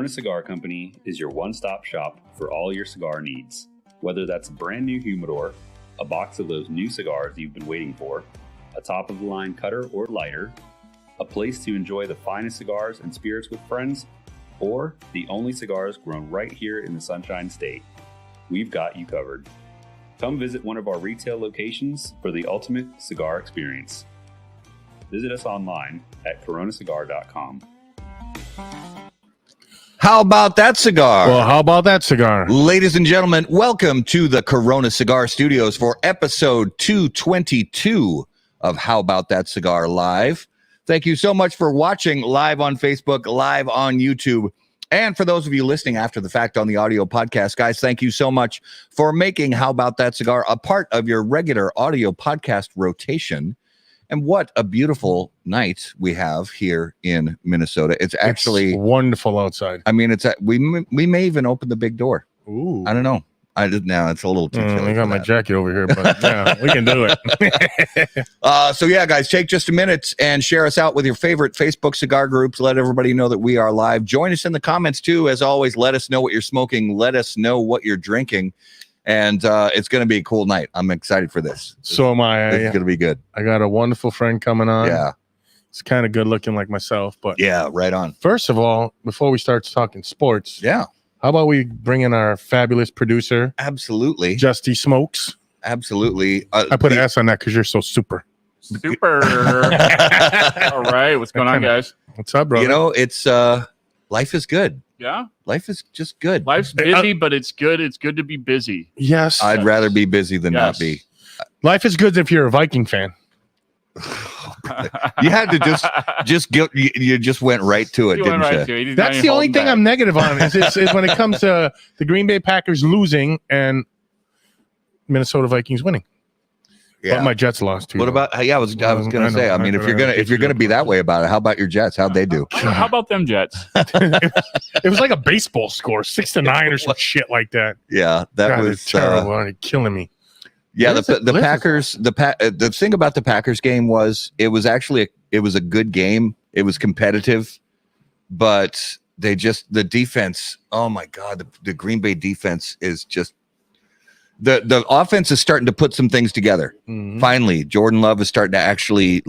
Cigar Company is your one-stop shop for all your cigar needs. Whether that's a brand new humidor, a box of those new cigars you've been waiting for, a top-of-the-line cutter or lighter, a place to enjoy the finest cigars and spirits with friends, or the only cigars grown right here in the Sunshine State, we've got you covered. Come visit one of our retail locations for the ultimate cigar experience. Visit us online at coronacigar.com. How about that cigar? Well, how about that cigar? Ladies and gentlemen, welcome to the Corona Cigar Studios for episode 222 of How About That Cigar Live. Thank you so much for watching live on Facebook, live on YouTube. And for those of you listening after the fact on the audio podcast, guys, thank you so much for making How About That Cigar a part of your regular audio podcast rotation. And what a beautiful night we have here in Minnesota. It's actually wonderful outside. I mean, we may even open the big door. Ooh. I don't know. I did now. It's a little too chilly. I got my jacket over here, but yeah, we can do it. So yeah, guys, take just a minute and share us out with your favorite Facebook cigar groups. Let everybody know that we are live. Join us in the comments too. As always, let us know what you're smoking. Let us know what you're drinking. And it's going to be a cool night. I'm excited for this. So am I. It's going to be good. I got a wonderful friend coming on. Yeah. It's kind of good looking like myself, but yeah, right on. First of all, before we start talking sports, yeah, how about we bring in our fabulous producer? Absolutely. Justy Smokes. Absolutely. I put an S on that because you're so super. Super. All right. What's going on, guys? What's up, bro? You know, it's life is good. Yeah. Life is just good. Life's busy, but it's good. It's good to be busy. Yes. I'd rather be busy than not be. Life is good if you're a Viking fan. You had to you just went right to it, didn't you? That's the only thing I'm negative on is when it comes to the Green Bay Packers losing and Minnesota Vikings winning. Yeah. But my Jets lost too. What about? I was going to say. I mean, if you're gonna be that way about it, how about your Jets? How'd they do? How about them Jets? It was like a baseball score, 6-9 or some shit like that. Yeah, that was terrible. It's killing me. Yeah, the Packers. The thing about the Packers game was it was a good game. It was competitive, but the defense. Oh my God, the Green Bay defense is just. The offense is starting to put some things together. Mm-hmm. Finally, Jordan Love is starting to actually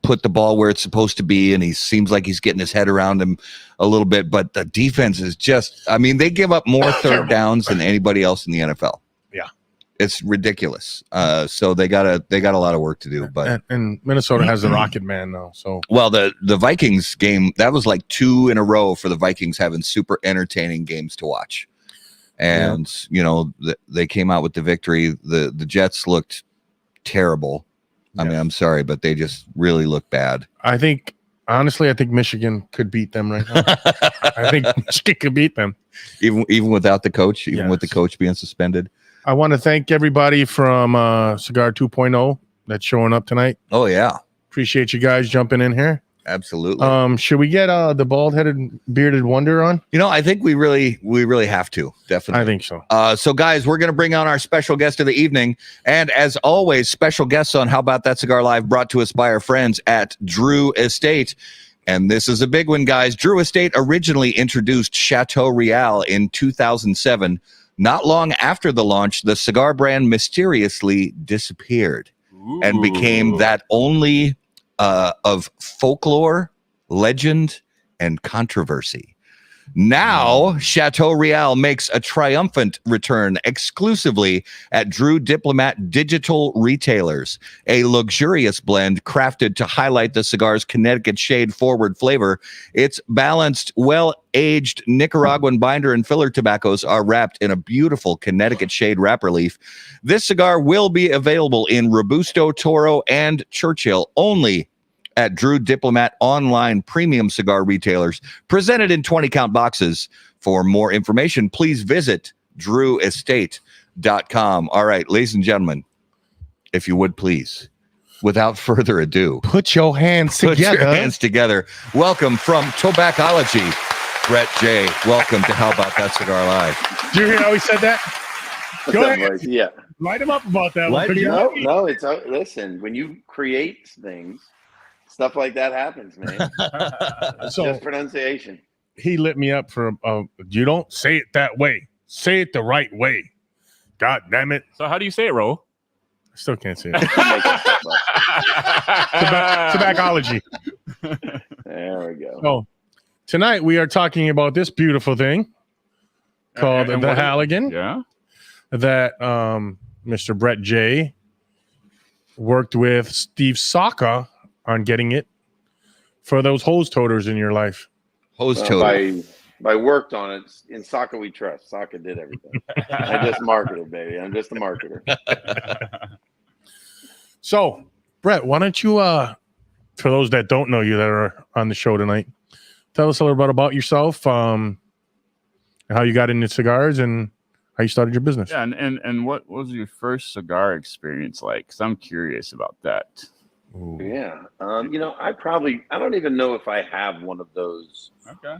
put the ball where it's supposed to be, and he seems like he's getting his head around him a little bit. But the defense is just, I mean, they give up more third downs than anybody else in the NFL. Yeah. It's ridiculous. So they got a lot of work to do. But and Minnesota has the Rocket Man now. So the Vikings game, that was like 2 in a row for the Vikings having super entertaining games to watch. And, you know, they came out with the victory. The Jets looked terrible. I mean, I'm sorry, but they just really look bad. Honestly, I think Michigan could beat them right now. I think Michigan could beat them. Even without the coach, with the coach being suspended. I want to thank everybody from Cigar 2.0 that's showing up tonight. Oh, yeah. Appreciate you guys jumping in here. Absolutely. Should we get the bald-headed bearded wonder on? You know, I think we really have to. Definitely. I think so. So guys, we're going to bring on our special guest of the evening. And as always, special guests on How About That Cigar Live brought to us by our friends at Drew Estate. And this is a big one, guys. Drew Estate originally introduced Chateau Real in 2007. Not long after the launch, the cigar brand mysteriously disappeared and became that only of folklore, legend, and controversy. Now, Chateau Real makes a triumphant return exclusively at Drew Diplomat Digital Retailers, a luxurious blend crafted to highlight the cigar's Connecticut shade-forward flavor. Its balanced, well-aged Nicaraguan binder and filler tobaccos are wrapped in a beautiful Connecticut shade wrapper leaf. This cigar will be available in Robusto, Toro, and Churchill only at Drew Diplomat online premium cigar retailers, presented in 20-count boxes. For more information, please visit drewestate.com. All right, ladies and gentlemen, if you would please, without further ado, put your hands together. Welcome from Tobaccology, Brett J. Welcome to How About That Cigar Live. Did you hear how he said that? Go ahead. Boys? Yeah. Light him up about that. No, it's listen, when you create things, stuff like that happens, man. So just pronunciation. he lit me up for you don't say it that way. Say it the right way. God damn it. So how do you say it, Ro? I still can't say it. Tobaccology. There we go. So tonight we are talking about this beautiful thing called And the what is it? Halligan Yeah. that Mr. Brett J worked with Steve Saka on getting it for those hose toters in your life. Hose toter. By worked on it. In Saka we trust. Saka did everything. I just marketed, baby. I'm just a marketer. So, Brett, why don't you, for those that don't know you that are on the show tonight, tell us a little bit about yourself, how you got into cigars and how you started your business. Yeah, and what was your first cigar experience like? Because I'm curious about that. Ooh. Yeah. I don't even know if I have one of those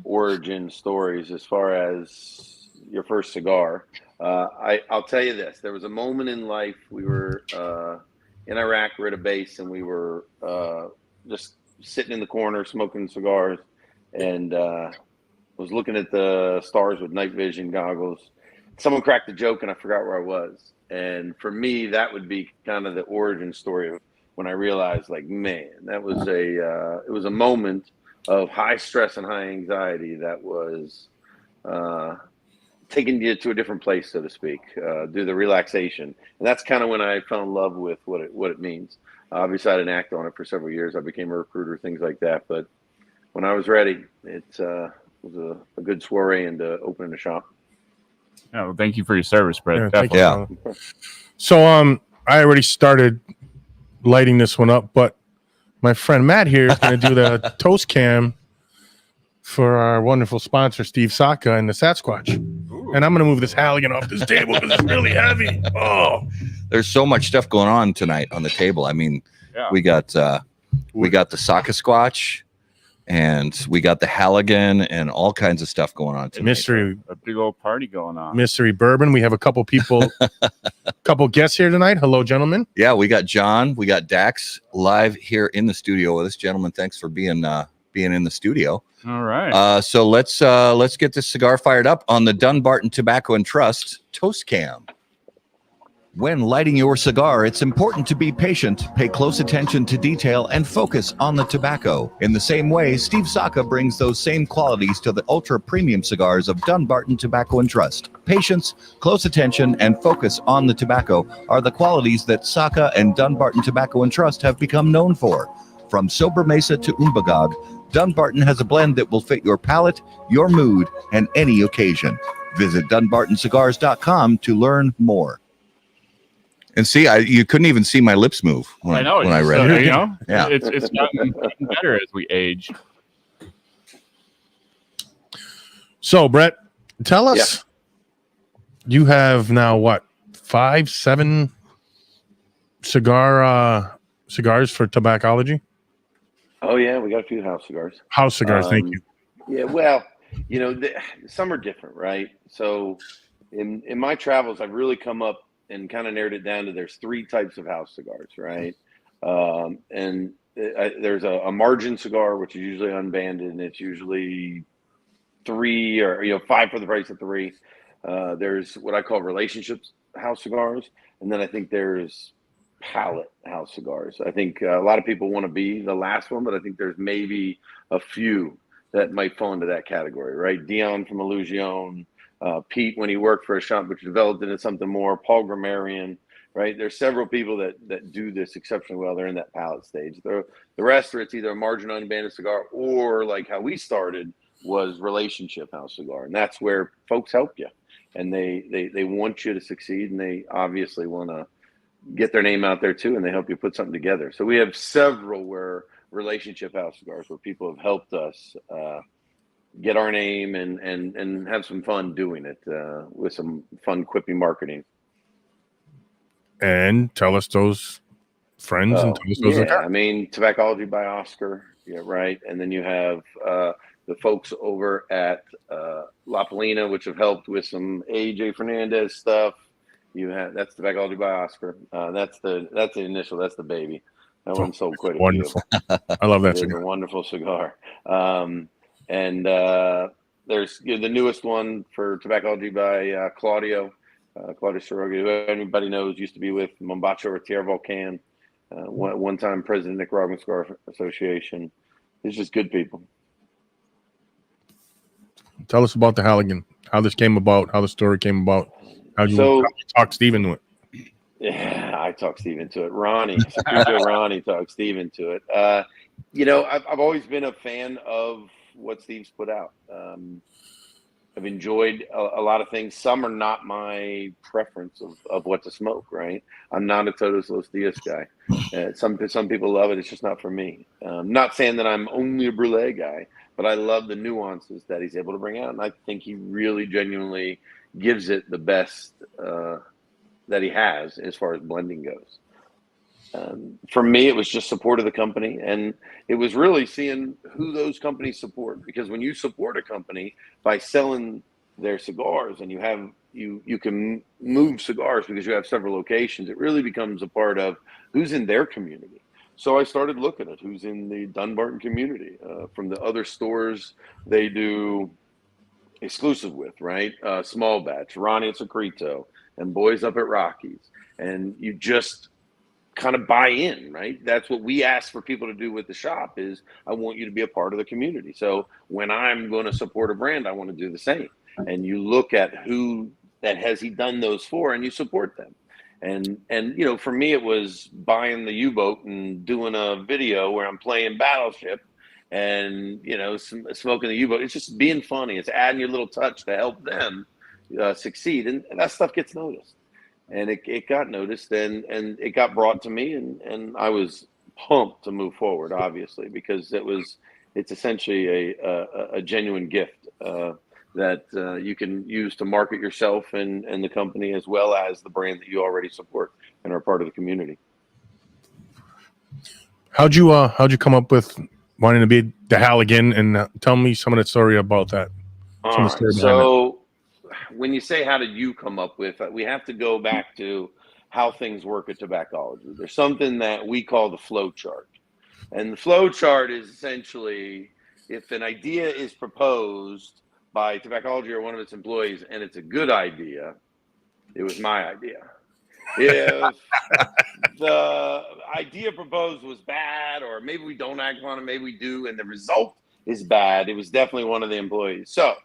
origin stories as far as your first cigar. I'll tell you this. There was a moment in life we were in Iraq, we're at a base, and we were just sitting in the corner smoking cigars, and was looking at the stars with night vision goggles. Someone cracked a joke, and I forgot where I was. And for me, that would be kind of the origin story of when I realized, like, man, that was it was a moment of high stress and high anxiety that was taking you to a different place, so to speak, do the relaxation. And that's kind of when I fell in love with what it means. Obviously, I didn't act on it for several years. I became a recruiter, things like that. But when I was ready, it was a good soiree into opening a shop. Yeah, well, thank you for your service, Brett. Thank you. Definitely. Yeah. So, I already started lighting this one up, but my friend Matt here is going to do the toast cam for our wonderful sponsor, Steve Saka and the Sasquatch. Ooh. And I'm going to move this Halligan off this table because it's really heavy. Oh, There's so much stuff going on tonight on the table. I mean, we got the Saka Squatch, and we got the Halligan, and all kinds of stuff going on tonight. Mystery, a big old party going on. Mystery bourbon. We have a couple people, couple guests here tonight. Hello, gentlemen. Yeah, we got John, we got Dax live here in the studio with us. Gentlemen, thanks for being in the studio. All right. So let's get this cigar fired up on the Dunbarton Tobacco and Trust Toast Cam. When lighting your cigar, it's important to be patient, pay close attention to detail, and focus on the tobacco. In the same way, Steve Saka brings those same qualities to the ultra-premium cigars of Dunbarton Tobacco and Trust. Patience, close attention, and focus on the tobacco are the qualities that Saka and Dunbarton Tobacco and Trust have become known for. From Sober Mesa to Umbagog, Dunbarton has a blend that will fit your palate, your mood, and any occasion. Visit DunbartonCigars.com to learn more. And see, you couldn't even see my lips move when I read it. You know, yeah, it's gotten better as we age. So, Brett, tell us, you have now what, 5-7 cigars for Tobaccology? Oh yeah, we got a few house cigars. House cigars, thank you. Yeah, well, some are different, right? So, in my travels, I've really come up and kind of narrowed it down to there's 3 types of house cigars, right? There's a margin cigar, which is usually unbanded, and it's usually 3 or 5 for the price of 3. There's what I call relationships house cigars, and then I think there's palette house cigars. I think a lot of people want to be the last one, but I think there's maybe a few that might fall into that category, right? Dion from Illusion, Pete when he worked for a shop which developed into something more, Paul Grammarian, right? There's several people that do this exceptionally well. They're in that palette stage. The rest are it's either a margin unbanded cigar or like how we started was relationship house cigar. And that's where folks help you. And they want you to succeed, and they obviously want to get their name out there too, and they help you put something together. So we have several where relationship house cigars where people have helped us get our name and have some fun doing it with some fun quippy marketing. And tell us those friends and tell us those. Yeah, I mean, Tobaccology by Oscar, yeah, right. And then you have the folks over at La Polina, which have helped with some AJ Fernandez stuff. You have that's Tobaccology by Oscar. That's the initial. That's the baby. That one sold quite a wonderful. I love that cigar. It's a wonderful cigar. And There's the newest one for Tobaccology by Claudio Sorogi, who everybody knows used to be with Mombacho or Tierra Volcan, one time president of Nicaraguan Cigar Association. It's just good people. Tell us about the Halligan, how this came about, how the story came about, how you talk Steve into it. Yeah, I talked Steve into it. Ronnie talked Steve into it. I've always been a fan of what Steve's put out. I've enjoyed a lot of things. Some are not my preference of what to smoke, right? I'm not a Todos Los Dias guy. Some people love it. It's just not for me. Not saying that I'm only a Brulee guy, but I love the nuances that he's able to bring out. And I think he really genuinely gives it the best that he has as far as blending goes. For me, it was just support of the company, and it was really seeing who those companies support. Because when you support a company by selling their cigars, and you can move cigars because you have several locations, it really becomes a part of who's in their community. So I started looking at who's in the Dunbarton community from the other stores they do exclusive with, right? Small Batch, Ronnie at Secreto, and Boys up at Rockies, and you just kind of buy in, right? That's what we ask for people to do with the shop is I want you to be a part of the community. So when I'm going to support a brand, I want to do the same. And you look at who that has he done those for, and you support them. And for me, it was buying the U-boat and doing a video where I'm playing Battleship and, smoking the U-boat. It's just being funny. It's adding your little touch to help them succeed. And that stuff gets noticed. And it got noticed, and it got brought to me, and I was pumped to move forward, obviously, because it's essentially a genuine gift that you can use to market yourself and the company as well as the brand that you already support and are part of the community. How'd you come up with wanting to be the Halligan, and tell me some of the story about that? All right, so when you say how did you come up with it, we have to go back to how things work at Tobaccology. There's something that we call the flow chart. And the flow chart is essentially if an idea is proposed by Tobaccology or one of its employees and it's a good idea, it was my idea. If the idea proposed was bad, or maybe we don't act on it, maybe we do, and the result is bad, it was definitely one of the employees. So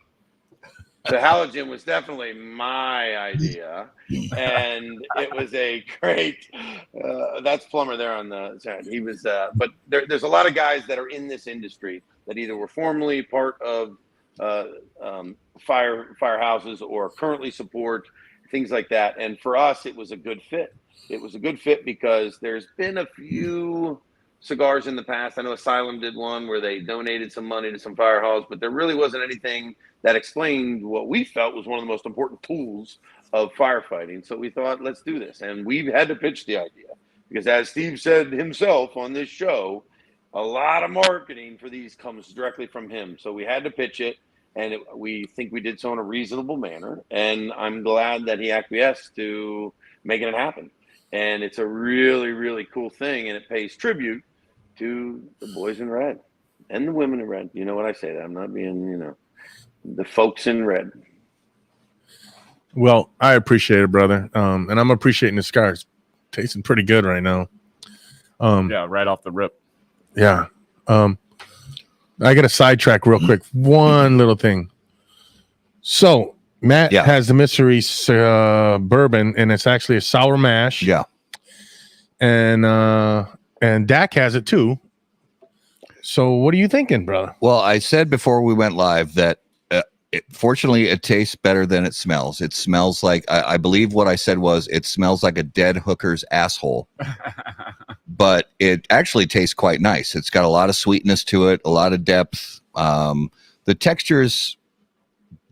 the halogen was definitely my idea, and it was a great. That's Plumber there on the side. He was, but there's a lot of guys that are in this industry that either were formerly part of firehouses or currently support things like that. And for us, it was a good fit. It was a good fit because there's been a few cigars in the past. I know Asylum did one where they donated some money to some fire halls, but there really wasn't anything that explained what we felt was one of the most important tools of firefighting. So we thought, let's do this. And we've had to pitch the idea because, as Steve said himself on this show, a lot of marketing for these comes directly from him. So we had to pitch it, and we think we did so in a reasonable manner. And I'm glad that he acquiesced to making it happen. And it's a really, really cool thing, and it pays tribute to the boys in red and the women in red. You know what I say that I'm not being, the folks in red. Well, I appreciate it, brother. And I'm appreciating the cigars. Tasting pretty good right now. Yeah, right off the rip. Yeah. I got to sidetrack real quick. One little thing. So Matt has the mystery bourbon, and it's actually a sour mash. Yeah. And Dak has it too. So what are you thinking, brother? Well, I said before we went live that fortunately it tastes better than it smells. It smells like, I believe what I said was it smells like a dead hooker's asshole. But it actually tastes quite nice. It's got a lot of sweetness to it, a lot of depth. The texture is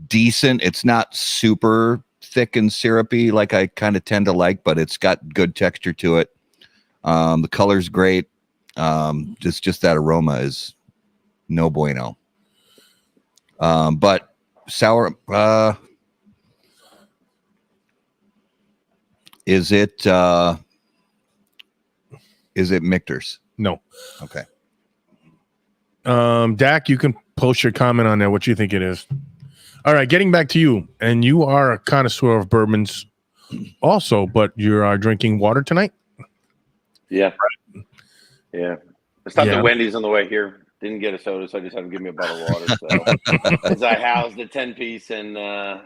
decent. It's not super thick and syrupy like I kind of tend to like, but it's got good texture to it. The color's great. Just that aroma is no bueno. But sour, is it Michter's? No. Okay. Dak, you can post your comment on there. What you think it is? All right, getting back to you, and you are a connoisseur of bourbons also, but you are drinking water tonight? Yeah. Yeah. I stopped Yeah. at Wendy's on the way here. Didn't get a soda, so I just had to give me a bottle of water. So as I housed a 10-piece and a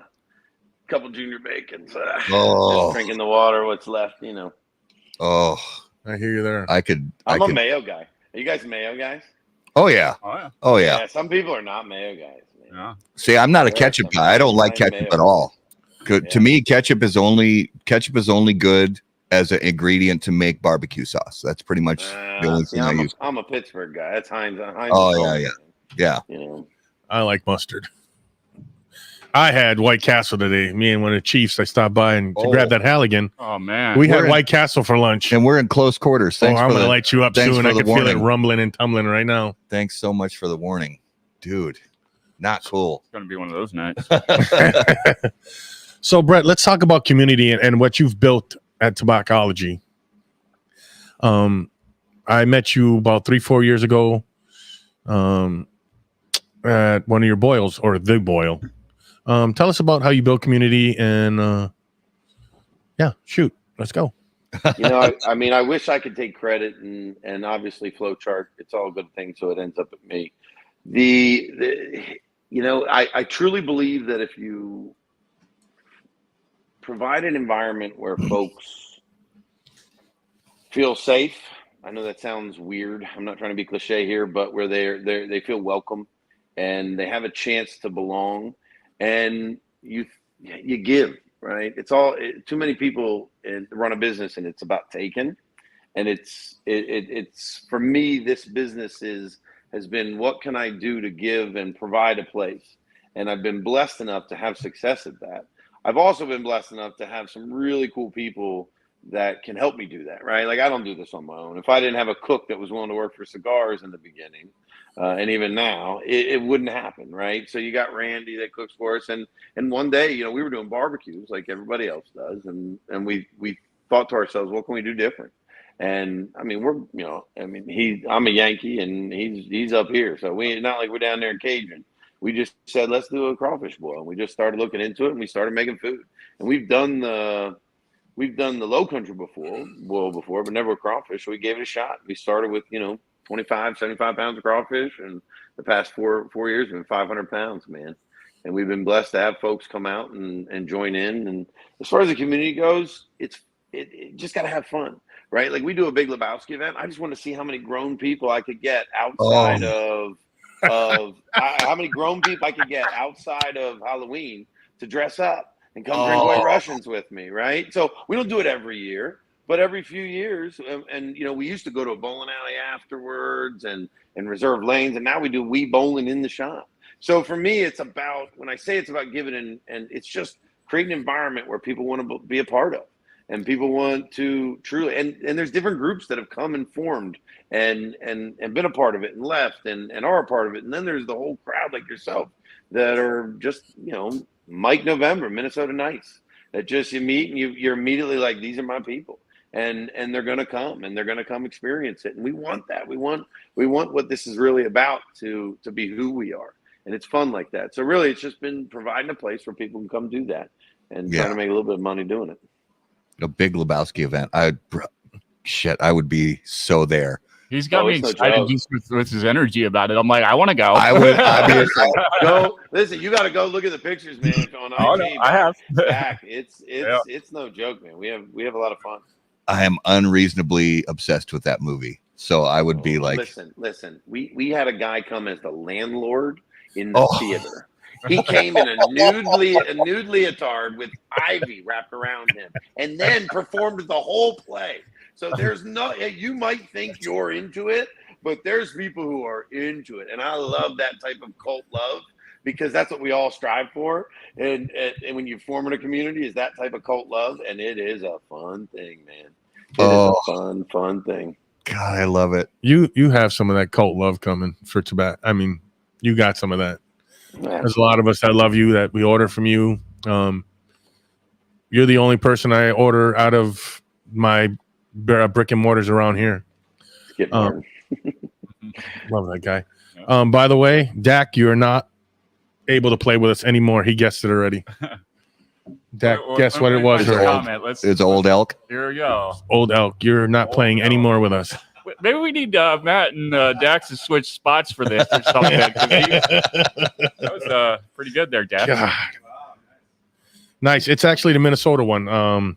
couple junior bacons, just drinking the water, what's left, you know. Oh, I hear you there. I'm a mayo guy. Are you guys mayo guys? Oh yeah. Oh, yeah. Oh yeah. Some people are not mayo guys. Man. Yeah. See, I'm not a There are ketchup some guy. I don't like nice ketchup mayo at all. Good Yeah. to me, ketchup is only good as an ingredient to make barbecue sauce. That's pretty much the only thing I use. I'm a Pittsburgh guy. That's Heinz. Oh, is yeah, home, yeah. man. Yeah. You know. I like mustard. I had White Castle today. Me and one of the Chiefs, I stopped by and to grab that Halligan. Oh man. We had White Castle for lunch. And we're in close quarters. I'm going to light you up soon. I can feel it rumbling and tumbling right now. Thanks so much for the warning. Dude, not cool. It's going to be one of those nights. So, Brett, let's talk about community and what you've built at Tobaccology. I met you about 3-4 years ago at one of your boils, or the boil. Tell us about how you build community and shoot, let's go. You know, I mean, I wish I could take credit and obviously flowchart. It's all a good thing, so it ends up at me. I truly believe that if you provide an environment where folks feel safe, I know that sounds weird. I'm not trying to be cliche here, but where they feel welcome and they have a chance to belong, and you give, right? It's all too many people run a business and it's about taking, and it's for me, this business has been, what can I do to give and provide a place? And I've been blessed enough to have success at that. I've also been blessed enough to have some really cool people that can help me do that, right? Like, I don't do this on my own. If I didn't have a cook that was willing to work for Cigars in the beginning, and even now, it wouldn't happen, right? So you got Randy that cooks for us, and one day, we were doing barbecues like everybody else does, and we thought to ourselves, what can we do different? And I mean, I'm a Yankee and he's up here, so not like we're down there in Cajun. We just said, let's do a crawfish boil, and we just started looking into it, and we started making food, and we've done the low country before, but never a crawfish. So we gave it a shot. We started with 25, 75 pounds of crawfish, and the past four years have been 500 pounds, man. And we've been blessed to have folks come out and join in. And as far as the community goes, it just got to have fun, right? Like, we do a big Lebowski event. I just want to see how many grown people I could get outside of how many grown people I could get outside of Halloween to dress up and come drink White Russians with me, right? So we don't do it every year, but every few years, and we used to go to a bowling alley afterwards and reserve lanes, and now we do Wii bowling in the shop. So for me, it's about, when I say it's about giving, and it's just creating an environment where people want to be a part of, and people want to truly, and there's different groups that have come and formed and been a part of it and left and are a part of it, and then there's the whole crowd like yourself that are just Mike November, Minnesota Nights, that just you meet and you're immediately like, these are my people, and they're gonna come and they're gonna come experience it, and we want that. We want what this is really about to be who we are, and it's fun like that. So really, it's just been providing a place where people can come do that and try to make a little bit of money doing it. A big Lebowski event. I would be so there. He's got me excited just with his energy about it. I'm like, I want to go. I would. Go listen. You got to go look at the pictures, man. On IG, no, I have. Back. It's no joke, man. We have a lot of fun. I am unreasonably obsessed with that movie, so I would be like, listen. We had a guy come as the landlord in the theater. He came in a nude leotard with ivy wrapped around him, and then performed the whole play. So there's you might think you're into it, but there's people who are into it. And I love that type of cult love, because that's what we all strive for. And when you form in a community, is that type of cult love. And it is a fun thing, man. It is a fun thing. God, I love it. You have some of that cult love coming for tobacco. I mean, you got some of that. There's a lot of us that love you, that we order from you. You're the only person I order out of my brick and mortars around here. Love that guy. By the way, Dak, you're not able to play with us anymore. He guessed it already. Dak, guess what it was? It's Old Elk. Here we go. Old Elk. You're not playing anymore with us. Maybe we need Matt and Dax to switch spots for this or something. That was pretty good there, Dax. God. Nice. It's actually the Minnesota one.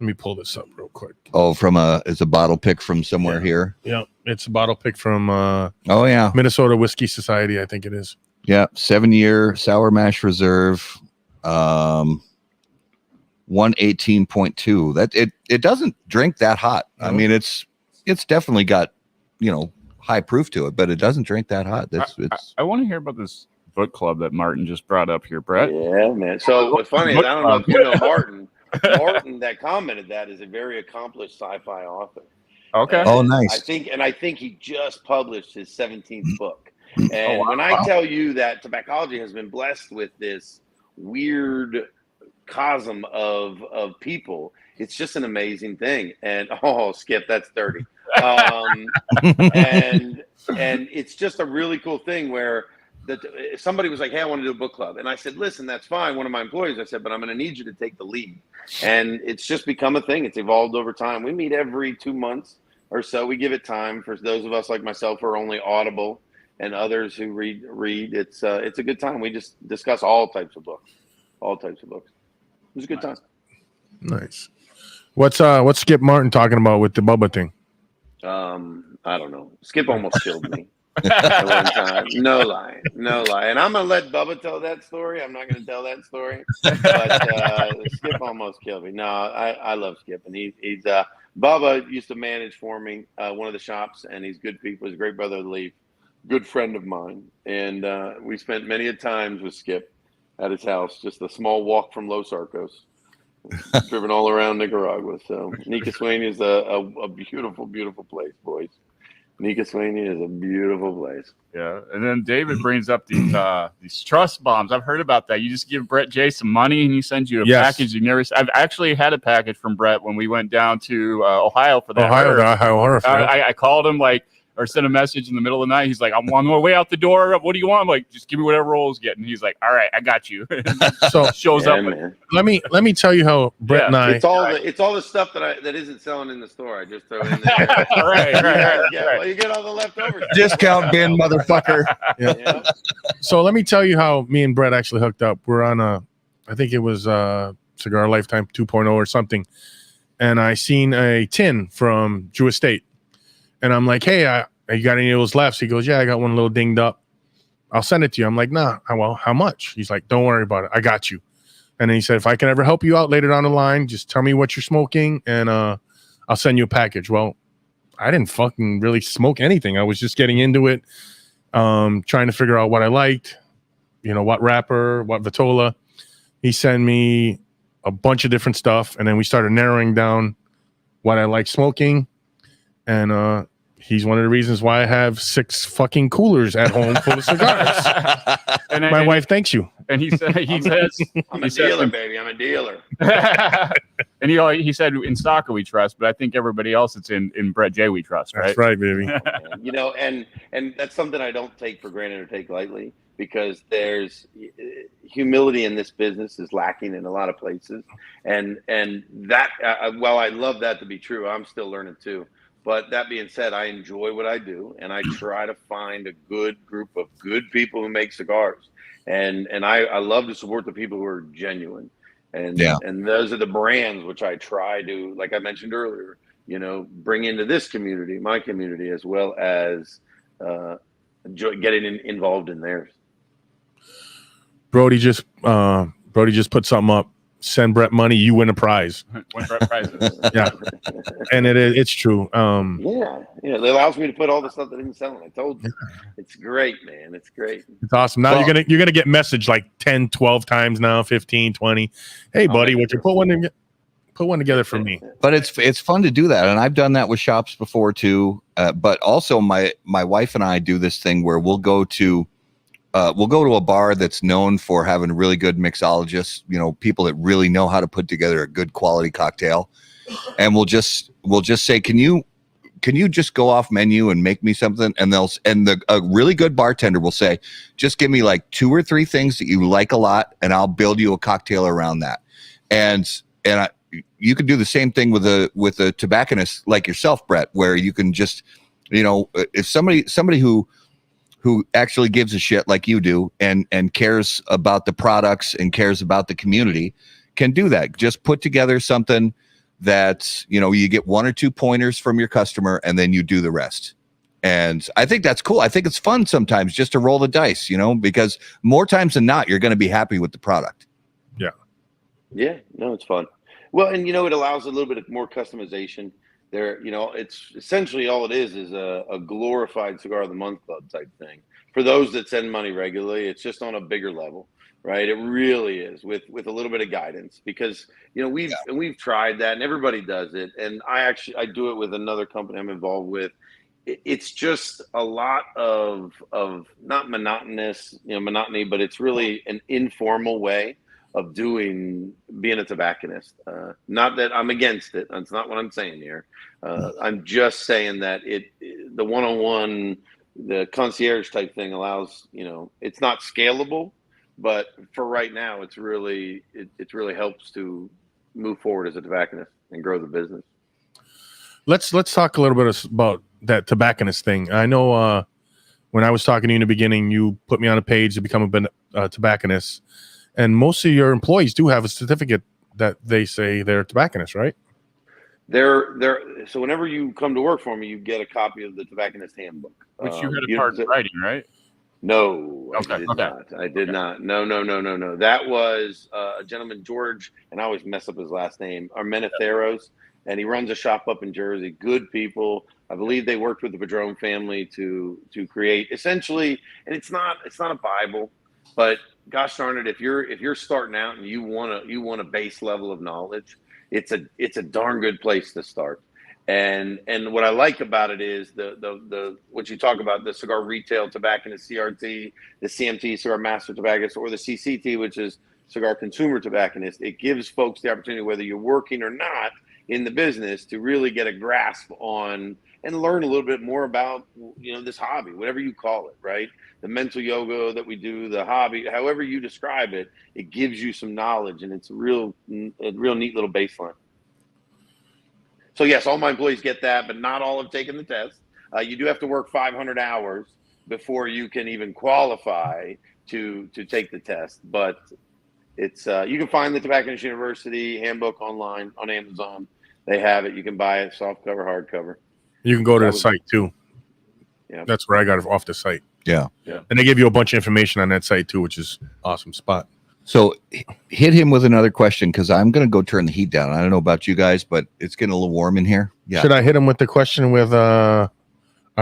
Let me pull this up real quick. Oh, it's a bottle pick from somewhere here. Yeah, it's a bottle pick from Minnesota Whiskey Society, I think it is. Yeah, 7-year sour mash reserve, 118.2. That it doesn't drink that hot. I mean, it's definitely got high proof to it, but it doesn't drink that hot. I want to hear about this book club that Martin just brought up here, Brett. Yeah, man. So what's funny is I don't know if you know Martin. Martin that commented that is a very accomplished sci-fi author. Okay. Oh, nice. I think he just published his 17th book. And when I tell you that Tobaccology has been blessed with this weird cosm of people, it's just an amazing thing. And Skip, that's dirty. And it's just a really cool thing where somebody was like, hey, I want to do a book club. And I said, listen, that's fine. One of my employees, I said, but I'm going to need you to take the lead. And it's just become a thing. It's evolved over time. We meet every 2 months or so. We give it time for those of us like myself who are only Audible and others who read. It's a good time. We just discuss all types of books. It was a good time. Nice. What's Skip Martin talking about with the Bubba thing? I don't know. Skip almost killed me. At one time. No lie. And I'm gonna let Bubba tell that story. I'm not gonna tell that story. But Skip almost killed me. No, I love Skip, and he's Bubba used to manage for me one of the shops, and he's good people. He's a great brother of the Leaf, good friend of mine, and we spent many a times with Skip at his house. Just a small walk from Los Arcos, driven all around Nicaragua. So Nica Sweeney is a beautiful, beautiful place, boys. Nica Sweeney is a beautiful place. Yeah, and then David brings up these trust bombs. I've heard about that. You just give Brett J some money, and he sends you a package. I've actually had a package from Brett when we went down to Ohio for that. Ohio. I called him or sent a message in the middle of the night. He's like, I'm on my way out the door. What do you want? I'm like, just give me whatever rolls get. And he's like, all right, I got you. So shows up. Let me tell you how Brett and I. It's all the stuff that isn't selling in the store. I just throw in there. right. Well, you get all the leftovers. Discount bin, motherfucker. Yeah. So let me tell you how me and Brett actually hooked up. We're on I think it was Cigar Lifetime 2.0 or something. And I seen a tin from Drew Estate. And I'm like, hey, you got any of those left? He goes, yeah, I got one a little dinged up. I'll send it to you. I'm like, nah. Well, how much? He's like, don't worry about it. I got you. And then he said, if I can ever help you out later down the line, just tell me what you're smoking and I'll send you a package. Well, I didn't fucking really smoke anything. I was just getting into it, trying to figure out what I liked, what wrapper, what Vitola. He sent me a bunch of different stuff. And then we started narrowing down what I like smoking. And he's one of the reasons why I have 6 fucking coolers at home full of cigars. And my wife thanks you. And he says, I'm a dealer, baby. I'm a dealer. And he said in Saka we trust, but I think everybody else that's in Brett J we trust, right? That's right, baby. And that's something I don't take for granted or take lightly, because there's humility in this business is lacking in a lot of places. And that, while I love that to be true, I'm still learning too. But that being said, I enjoy what I do, and I try to find a good group of good people who make cigars. And I love to support the people who are genuine. And those are the brands which I try to, like I mentioned earlier, bring into this community, my community, as well as getting involved in theirs. Brody just put something up. Send Brett money, you win a prize. Win Brett prizes. Yeah, and it's true. It allows me to put all the stuff that isn't selling. I told you, it's great, man. It's great. It's awesome. Now you're gonna get messaged like 10, 12 times now, 15, 20. Hey, buddy, would you put one together for me? But it's fun to do that, and I've done that with shops before too. But also, my wife and I do this thing where we'll go to a bar that's known for having really good mixologists, people that really know how to put together a good quality cocktail. And we'll just say, can you can you just go off menu and make me something? And a really good bartender will say, just give me like 2 or 3 things that you like a lot, and I'll build you a cocktail around that. And you could do the same thing with a tobacconist like yourself, Brett, where you can just, if somebody who actually gives a shit like you do and cares about the products and cares about the community can do that. Just put together something that, you get 1 or 2 pointers from your customer and then you do the rest. And I think that's cool. I think it's fun sometimes just to roll the dice, because more times than not, you're going to be happy with the product. Yeah. Yeah, no, it's fun. Well, and it allows a little bit of more customization. There, it's essentially all it is a glorified cigar of the month club type thing. For those that send money regularly, it's just on a bigger level, right? It really is with a little bit of guidance, because we've tried that and everybody does it. And I do it with another company I'm involved with. It's just a lot of not monotony, but it's really an informal way of being a tobacconist. Not that I'm against it. That's not what I'm saying here. I'm just saying that the one-on-one, the concierge type thing allows, it's not scalable, but for right now, it really helps to move forward as a tobacconist and grow the business. Let's talk a little bit about that tobacconist thing. I know when I was talking to you in the beginning, you put me on a page to become a tobacconist. And most of your employees do have a certificate that they say they're tobacconists, right? So whenever you come to work for me, you get a copy of the tobacconist handbook. Which you had a part in writing, right? No, okay. I did not. No. That was a gentleman, George, and I always mess up his last name, Armenitheros, and he runs a shop up in Jersey. Good people. I believe they worked with the Padron family to create essentially, and it's not a Bible, but gosh darn it, if you're starting out and you want a base level of knowledge, it's a darn good place to start. And what I like about it is the what you talk about, the cigar retail tobacconist, CRT, the CMT, cigar master tobacconist, or the CCT, which is cigar consumer tobacconist. It gives folks the opportunity, whether you're working or not in the business, to really get a grasp on and learn a little bit more about this hobby, whatever you call it, right? The mental yoga that we do, the hobby, however you describe it, it gives you some knowledge, and it's a real neat little baseline. So yes, all my employees get that, but not all have taken the test. You do have to work 500 hours before you can even qualify to take the test. But it's you can find the Tobacconist University handbook online on Amazon. They have it. You can buy it, soft cover, hardcover. You can go to the site too. Yeah, that's where I got it off the site. Yeah. And they give you a bunch of information on that site too, which is awesome spot. So hit him with another question, because I'm going to go turn the heat down. I don't know about you guys, but it's getting a little warm in here. Yeah. Should I hit him with the question with our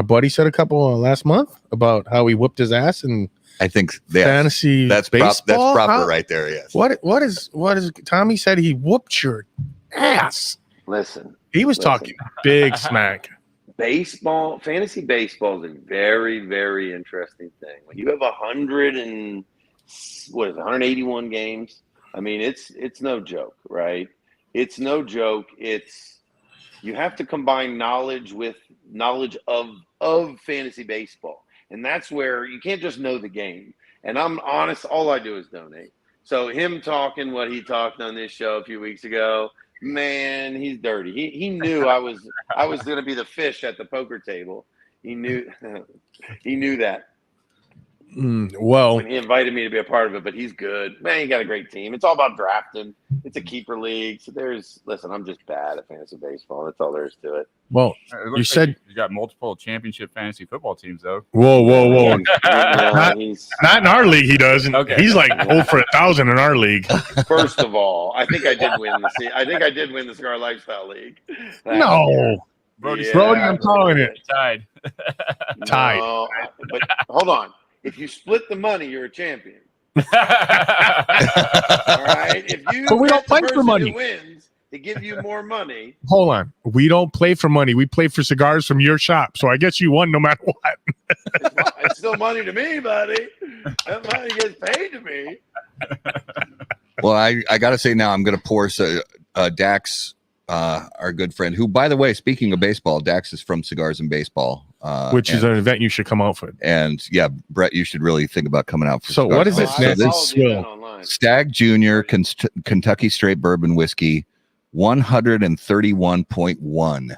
buddy said a couple last month about how he whooped his ass and I think fantasy that's baseball? That's proper right there. Yes. What is Tommy said he whooped your ass. Listen, he was talking big smack. Baseball, fantasy baseball is a very, very interesting thing. When you have 181 games, I mean, it's no joke, right? It's no joke. You have to combine knowledge with knowledge of fantasy baseball. And that's where you can't just know the game. And I'm honest, all I do is donate. So him talking what he talked on this show a few weeks ago, man, he's dirty. He knew I was going to be the fish at the poker table. He knew that. Well, when he invited me to be a part of it, but he's good. Man, he got a great team. It's all about drafting. It's a keeper league. So listen, I'm just bad at fantasy baseball. That's all there is to it. Well, you said you got multiple championship fantasy football teams, though. Whoa. Not in our league, he doesn't. Okay. He's like 0 for 1,000 in our league. First of all, I think I did win the Cigar Lifestyle League. No. Brody, I'm calling it. Tied. No, but hold on. If you split the money, you're a champion. All right. But we don't play for money. Wins to give you more money. Hold on. We don't play for money. We play for cigars from your shop. So I guess you won no matter what. It's still money to me, buddy. That money gets paid to me. Well, I got to say now, I'm going to pour Dax our good friend, who, by the way, speaking of baseball, Dax is from Cigars and Baseball, which is an event you should come out for. And yeah, Brett, you should really think about coming out for. So Cigars. what is it? So this Stag Junior Kentucky Straight Bourbon Whiskey, 131.1.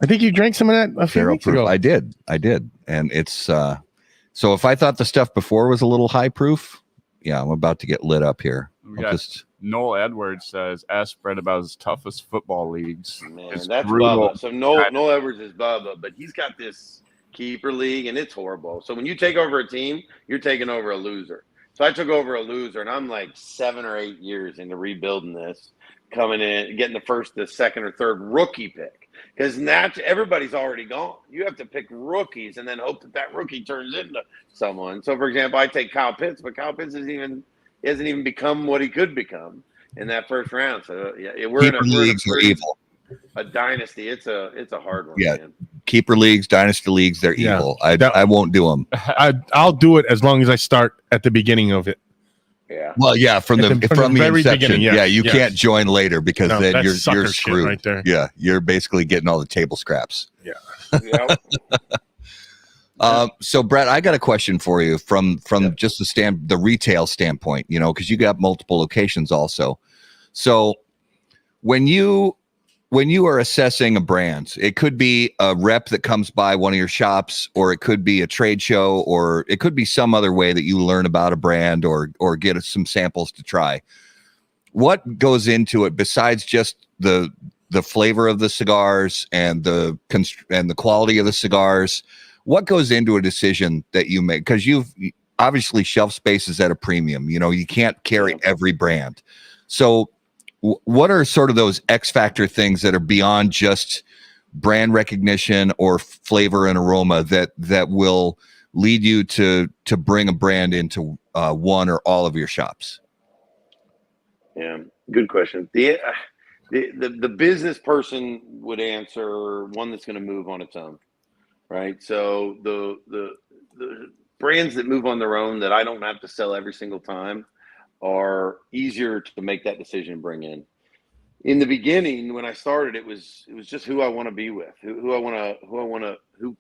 I think you drank some of that a few weeks ago. I did, and it's so if I thought the stuff before was a little high proof, yeah, I'm about to get lit up here. Noel Edwards says, ask Brett about his toughest football leagues. Man, it's that's brutal. Bubba. So Noel Edwards is Bubba, but he's got this keeper league, and it's horrible. So when you take over a team, you're taking over a loser. So I took over a loser, and I'm like 7 or 8 years into rebuilding this, coming in, getting the first, the second, or third rookie pick. Because everybody's already gone. You have to pick rookies and then hope that rookie turns into someone. So, for example, I take Kyle Pitts, but Kyle Pitts hasn't even become what he could become in that first round. So, yeah, we're in a dynasty. It's a hard one. Yeah, man. Keeper leagues, dynasty leagues, they're evil. I won't do them. I'll do it as long as I start at the beginning of it. Yeah. Well, yeah, from the very inception. Beginning, yeah, you can't join later because then you're screwed right there. Yeah, you're basically getting all the table scraps. Yeah. So Brett, I got a question for you from just the retail standpoint, because you got multiple locations also. So when you are assessing a brand, it could be a rep that comes by one of your shops, or it could be a trade show, or it could be some other way that you learn about a brand or get some samples to try. What goes into it besides just the flavor of the cigars and the quality of the cigars? What goes into a decision that you make? Because you've obviously shelf space is at a premium. You can't carry every brand. So what are sort of those X factor things that are beyond just brand recognition or flavor and aroma that will lead you to bring a brand into one or all of your shops? Yeah, good question. The business person would answer one that's going to move on its own, right? So the brands that move on their own that I don't have to sell every single time are easier to make that decision and bring in. In the beginning, when I started, it was just who I want to be with, who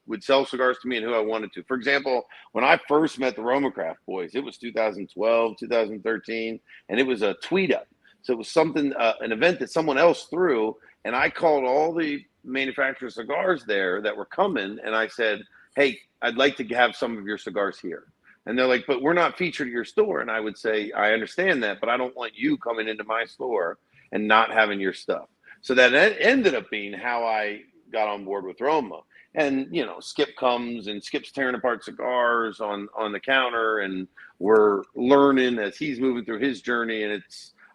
would sell cigars to me and who I wanted to. For example, when I first met the Romacraft boys, it was 2012, 2013, and it was a tweet up. So it was something, an event that someone else threw, and I called all the manufacturer cigars there that were coming, and I said, hey, I'd like to have some of your cigars here. And they're like, but we're not featured at your store. And I would say, I understand that, but I don't want you coming into my store and not having your stuff. So that ended up being how I got on board with Roma. And, Skip comes and Skip's tearing apart cigars on the counter, and we're learning as he's moving through his journey. And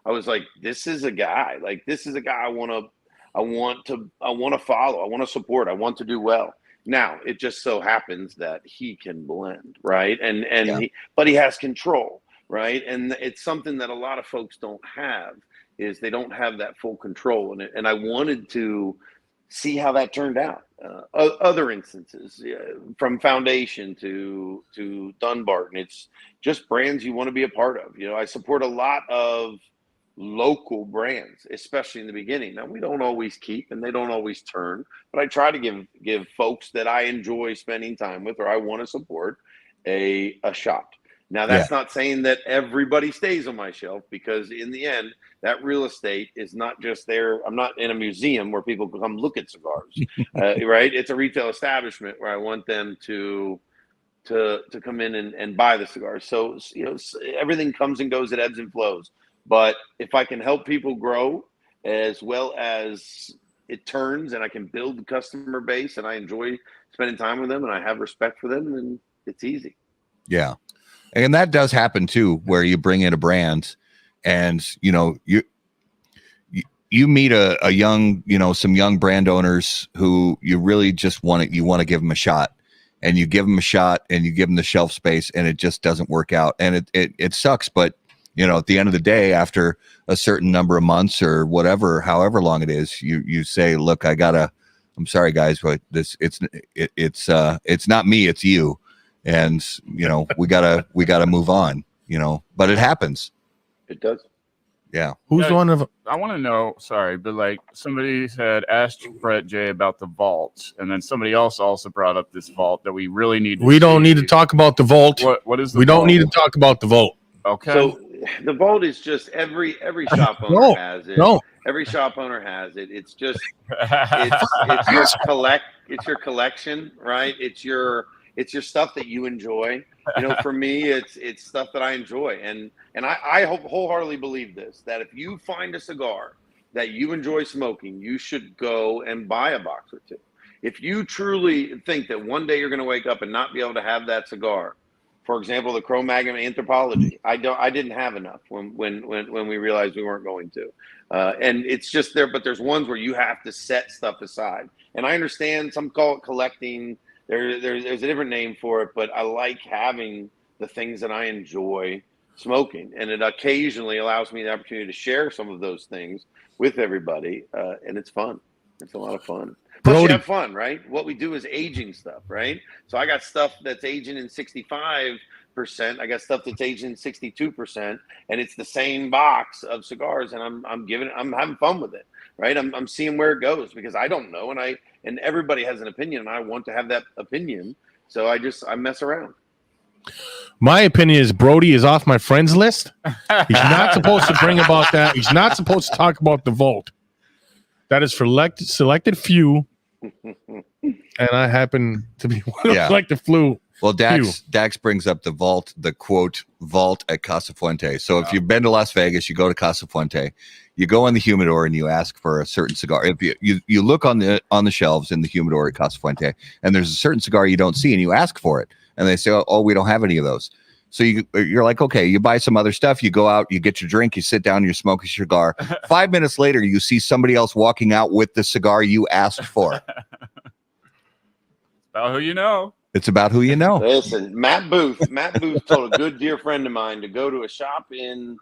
I was like, this is a guy I want to follow. I want to support. I want to do well. Now, it just so happens that he can blend, right? But he has control, right? And it's something that a lot of folks don't have, is they don't have that full control. And I wanted to see how that turned out. Other instances, from Foundation to Dunbarton, it's just brands you want to be a part of. I support a lot of local brands, especially in the beginning. Now, we don't always keep and they don't always turn, but I try to give folks that I enjoy spending time with or I want to support a shot. Now, that's not saying that everybody stays on my shelf, because in the end, that real estate is not just there. I'm not in a museum where people come look at cigars, right? It's a retail establishment where I want them to come in and buy the cigars. So, everything comes and goes, it ebbs and flows. But if I can help people grow as well as it turns, and I can build the customer base, and I enjoy spending time with them, and I have respect for them, then it's easy. Yeah. And that does happen too, where you bring in a brand and, you meet a young, some young brand owners who you really just want to give them a shot, and you give them a shot and you give them the shelf space, and it just doesn't work out. And it sucks, but at the end of the day, after a certain number of months or whatever, however long it is, you say, look, I'm sorry guys, but it's not me, it's you. And, we gotta move on, but it happens. It does. Yeah. Who's Yeah, one of? I want to know. Sorry, but like somebody had asked Brett J about the vault, and then somebody else also brought up this vault that we really need. We don't need to talk about the vault. What is the? We vault? don't need to talk about the vault. Okay. So the vault is just every shop owner No, has it. no. Every shop owner has it. It's just it's your collection, right? It's your stuff that you enjoy. You know, for me, it's stuff that I enjoy, and I wholeheartedly believe this, that if you find a cigar that you enjoy smoking, you should go and buy a box or two. If you truly think that one day you're going to wake up and not be able to have that cigar, for example, the Cro-Magnon Anthropology, I didn't have enough when we realized we weren't going to, and it's just there. But there's ones where you have to set stuff aside, and I understand some call it collecting. There's a different name for it, but I like having the things that I enjoy smoking, and it occasionally allows me the opportunity to share some of those things with everybody, and it's fun. It's a lot of fun. Plus, you have fun, right? What we do is aging stuff, right? So I got stuff that's aging in 65%. I got stuff that's aging in 62%, and it's the same box of cigars, and I'm having fun with it, right? I'm seeing where it goes because I don't know, and everybody has an opinion, and I want to have that opinion, so I mess around. My opinion is Brody is off my friends list. He's not supposed to bring about that. He's not supposed to talk about the vault. That is for selected few, and I happen to be one of selected few. Well, Dax brings up the vault, the quote vault at Casa Fuente. So if you've been to Las Vegas, you go to Casa Fuente, you go in the humidor and you ask for a certain cigar. If you look on the shelves in the humidor at Casa Fuente, and there's a certain cigar you don't see, and you ask for it, and they say, "Oh, we don't have any of those." So you're like, okay, you buy some other stuff, you go out, you get your drink, you sit down, you smoke a cigar. 5 minutes later, you see somebody else walking out with the cigar you asked for. About who you know. It's about who you know. Listen, Matt Booth told a good dear friend of mine to go to a shop in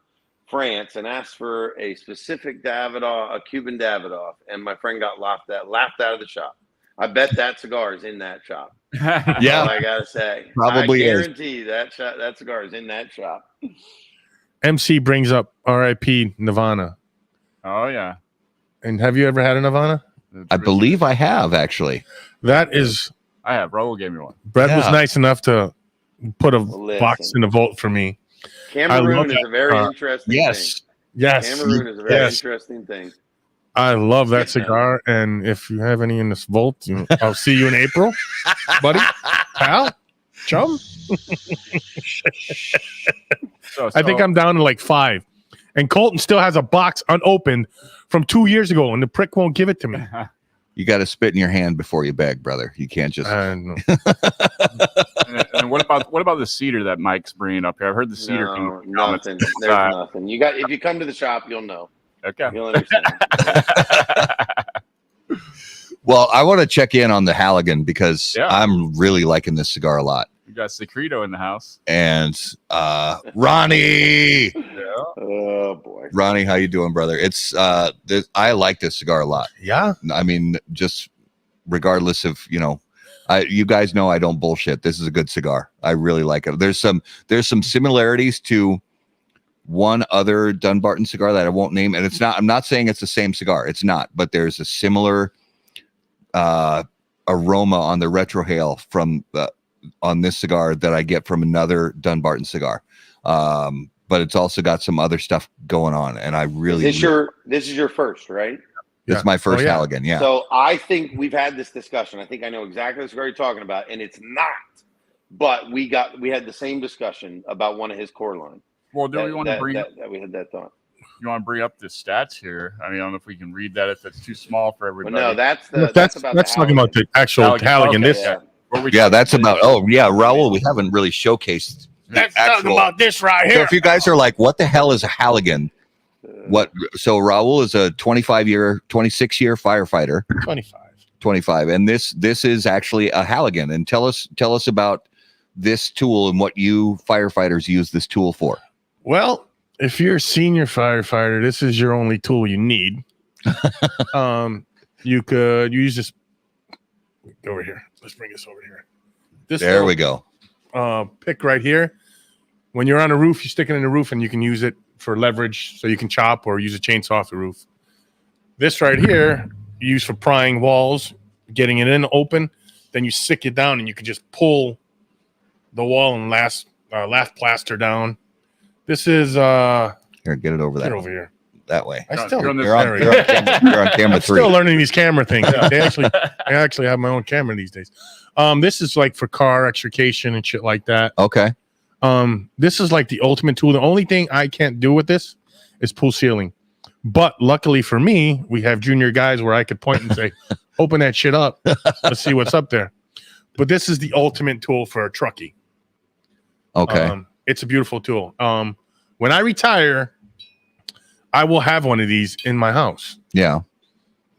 France and ask for a specific Davidoff, a Cuban Davidoff, and my friend got laughed out of the shop. I bet that cigar is in that shop. Yeah, I gotta say, probably I guarantee that cigar is in that shop. MC brings up R.I.P. Nirvana. Oh yeah. And have you ever had a Nirvana? I believe I have actually. That is. I have. Raul gave me one. Brett was nice enough to put a box in the vault for me. Cameroon is a very interesting thing. Yes. Cameroon is a very interesting thing. I love that cigar, and if you have any in this vault, I'll see you in April, buddy, pal, chum. I think I'm down to like 5, and Colton still has a box unopened from 2 years ago, and the prick won't give it to me. You got to spit in your hand before you beg, brother. You can't just. And what about the cedar that Mike's bringing up here? I've heard the cedar. Nothing. There's nothing. If you come to the shop, you'll know. Okay. You'll understand. Well, I want to check in on the Halligan because I'm really liking this cigar a lot. We got Secreto in the house. And Ronnie. Oh boy. Ronnie, how you doing, brother? It's I like this cigar a lot. Yeah. I mean, just regardless of, you guys know I don't bullshit. This is a good cigar. I really like it. There's some similarities to one other Dunbarton cigar that I won't name, and I'm not saying it's the same cigar. It's not, but there's a similar aroma on the retrohale from on this cigar that I get from another Dunbarton cigar. But it's also got some other stuff going on, and I really. This is your first, right? It's my first Halligan, yeah. So I think we've had this discussion. I think I know exactly the cigar you're talking about, and it's not. But we had the same discussion about one of his core line. Well, do we want to bring up? We had that thought. You want to bring up the stats here? I mean, I don't know if we can read that if that's too small for everybody. Well, no, that's talking about the actual Halligan. Okay, that's about. Oh yeah, Raul, we haven't really showcased. Let's talk about this right here. So if you guys are like, what the hell is a Halligan? So Raul is a 26-year firefighter. 25. And this is actually a Halligan. And tell us about this tool and what you firefighters use this tool for. Well, if you're a senior firefighter, this is your only tool you need. You could use this over here. Let's bring this over here. We go. Pick right here. When you're on a roof, you stick it in the roof and you can use it for leverage, so you can chop or use a chainsaw off the roof. This right here, you use for prying walls, getting it in open. Then you sick it down, and you can just pull the wall and last plaster down. This is here. Get it over there. Get over here. That way. You're on camera 3. Still learning these camera things. I actually have my own camera these days. This is like for car extrication and shit like that. Okay. This is like the ultimate tool. The only thing I can't do with this is pull sealing. But luckily for me, we have junior guys where I could point and say, open that shit up. Let's see what's up there. But this is the ultimate tool for a truckie. Okay. It's a beautiful tool. When I retire, I will have one of these in my house. Yeah.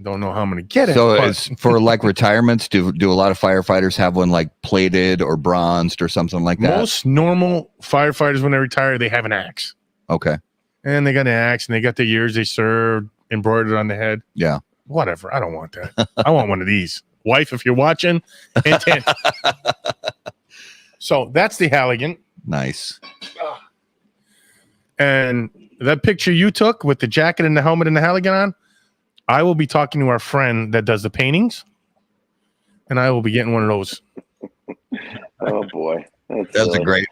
Don't know how I'm going to get it. So it's for like retirements. Do a lot of firefighters have one like plated or bronzed or something like that? Most normal firefighters, when they retire, they have an axe. Okay. And they got an axe, and they got the years they served embroidered on the head. Yeah. Whatever. I don't want that. I want one of these. Wife, if you're watching. So that's the Halligan. Nice. And that picture you took with the jacket and the helmet and the Halligan on, I will be talking to our friend that does the paintings, and I will be getting one of those. Oh boy. That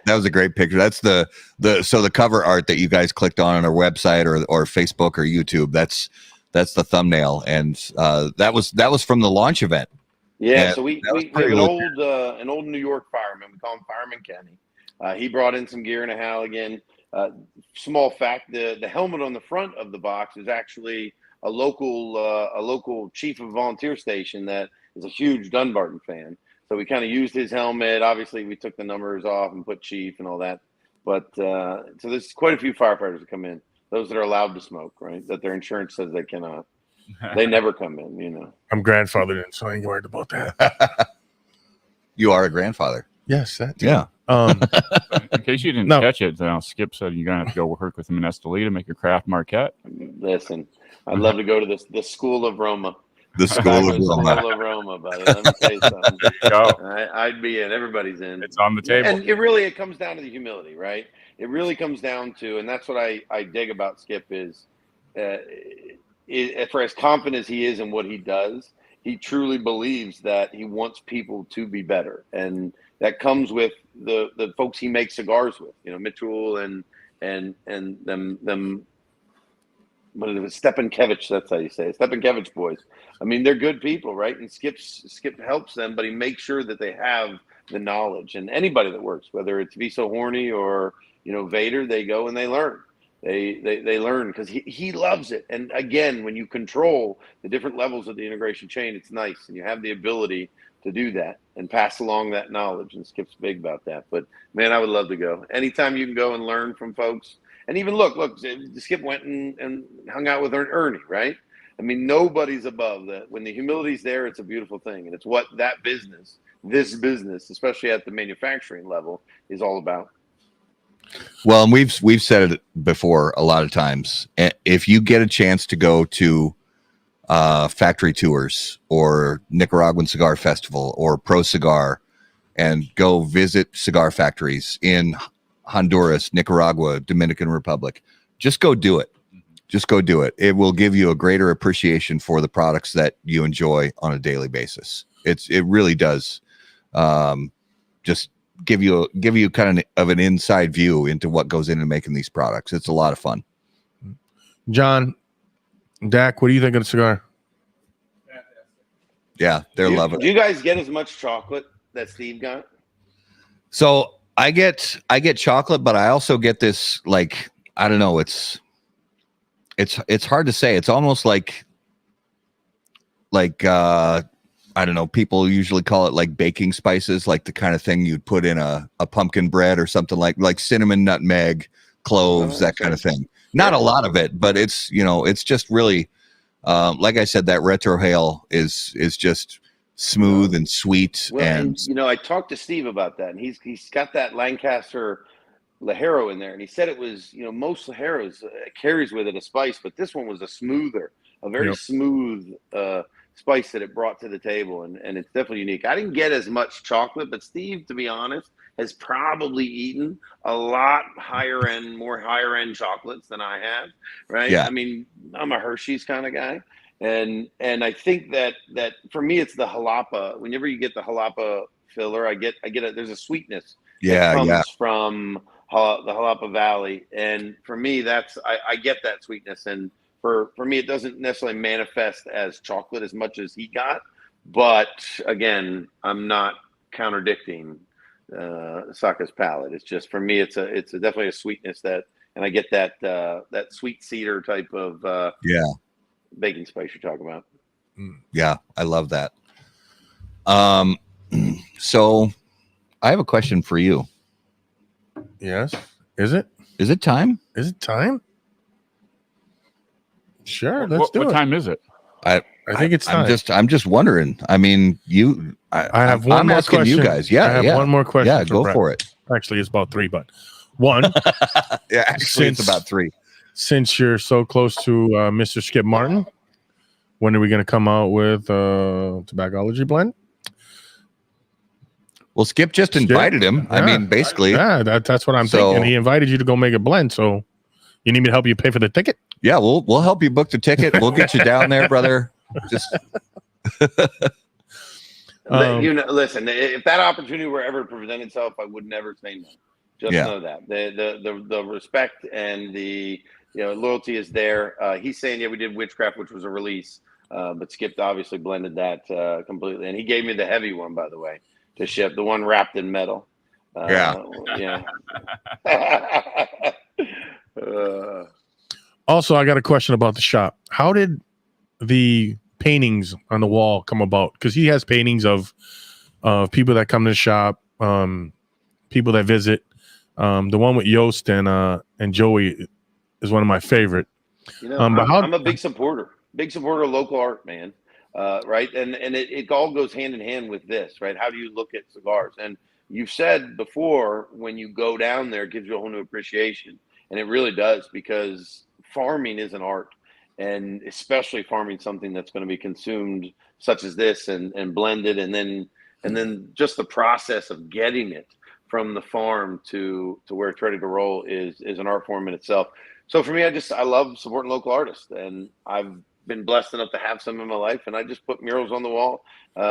was a great picture. That's the cover art that you guys clicked on our website or Facebook or YouTube. That's the thumbnail, and that was from the launch event. Yeah, so we have an old New York fireman. We call him Fireman Kenny. He brought in some gear and a Halligan. Small fact: the helmet on the front of the box is actually a local chief of a volunteer station that is a huge Dunbarton fan. So we kind of used his helmet. Obviously, we took the numbers off and put chief and all that. But so there's quite a few firefighters that come in. Those that are allowed to smoke, right? That their insurance says they cannot. They never come in, you know. I'm grandfathered in, so I ain't worried about that. You are a grandfather. Yes, that too. Yeah. In case you didn't catch it, Skip said you're gonna have to go work with him in Estelita to make your craft marquette. Listen, I'd love to go to the School of Roma. The School of Roma, buddy. Let me tell you something. There you go. I'd be in. Everybody's in. It's on the table. And it comes down to the humility, right? It really comes down to, and that's what I dig about Skip is, for as confident as he is in what he does, he truly believes that he wants people to be better, and that comes with the folks he makes cigars with. You know, Mitchell and them. What is it? Stepankevich, that's how you say it. Stepankevich boys. I mean, they're good people, right? And Skip helps them, but he makes sure that they have the knowledge. And anybody that works, whether it's Viso Horny or Vader, they go and they learn. They learn because he loves it. And again, when you control the different levels of the integration chain, it's nice, and you have the ability to do that and pass along that knowledge. And Skip's big about that. But man, I would love to go. Anytime you can go and learn from folks. And even look, Skip went and hung out with Ernie, right? I mean, nobody's above that. When the humility's there, it's a beautiful thing. And it's what this business, especially at the manufacturing level, is all about. Well, and we've said it before a lot of times. If you get a chance to go to factory tours or Nicaraguan Cigar Festival or Pro Cigar and go visit cigar factories in Honduras, Nicaragua, Dominican Republic, just go do it. Just go do it. It will give you a greater appreciation for the products that you enjoy on a daily basis. It really does. Just give you kind of an inside view into what goes into making these products. It's a lot of fun. John, Dak, what do you think of the cigar? Yeah, they're loving it. Do you guys get as much chocolate that Steve got? So I get chocolate, but I also get this, like, I don't know, it's hard to say. It's almost like I don't know, people usually call it like baking spices, like the kind of thing you'd put in a pumpkin bread or something like cinnamon, nutmeg, cloves, that kind of thing. Not a lot of it, but it's just really like I said, that retrohale is just smooth and sweet. Well, and I talked to Steve about that, and he's got that Lancaster Ligero in there, and he said it was, most Ligeros carries with it a spice, but this one was a very smooth spice that it brought to the table, and it's definitely unique. I didn't get as much chocolate, but Steve, to be honest, has probably eaten a lot more higher end chocolates than I have, right? Yeah. I mean, I'm a Hershey's kind of guy. And I think that for me, it's the jalapa. Whenever you get the jalapa filler, there's a sweetness that comes from the Jalapa Valley. And for me, I get that sweetness. And for me, it doesn't necessarily manifest as chocolate as much as he got. But again, I'm not contradicting Saka's palate. It's just, for me, it's definitely a sweetness and I get that sweet cedar type of baking spice you're talking about. Yeah, I love that. So I have a question for you. Yes. Is it time? Is it time? Sure, let's do it. What time is it? I think it's time. I'm just wondering. I mean, I have one more question. You guys. Yeah, I have one more question. Yeah, go for it. Actually, it's about 3, but one. Yeah, actually, it's about 3. Since you're so close to Mr. Skip Martin, when are we going to come out with Tobaccology blend? Well, Skip just invited him. Yeah. I mean, basically. Yeah, that's what I'm thinking. He invited you to go make a blend, so you need me to help you pay for the ticket? Yeah, we'll help you book the ticket. We'll get you down there, brother. Just listen, if that opportunity were ever to present itself, I would never say no. Just know that the respect and the loyalty is there. He's saying, we did Witchcraft, which was a release, but Skip obviously blended that completely, and he gave me the heavy one, by the way, to ship, the one wrapped in metal. Also, I got a question about the shop. How did the paintings on the wall come about? Because he has paintings of people that come to the shop, people that visit. The one with Yost and Joey is one of my favorite. I'm a big supporter of local art, man. Right, and it all goes hand in hand with this, right? How do you look at cigars? And you've said before, when you go down there, it gives you a whole new appreciation, and it really does, because farming is an art, and especially farming something that's going to be consumed, such as this, and blended, and then just the process of getting it from the farm to where it's ready to roll is an art form in itself. So for me, I love supporting local artists, and I've been blessed enough to have some in my life, and I just put murals on the wall,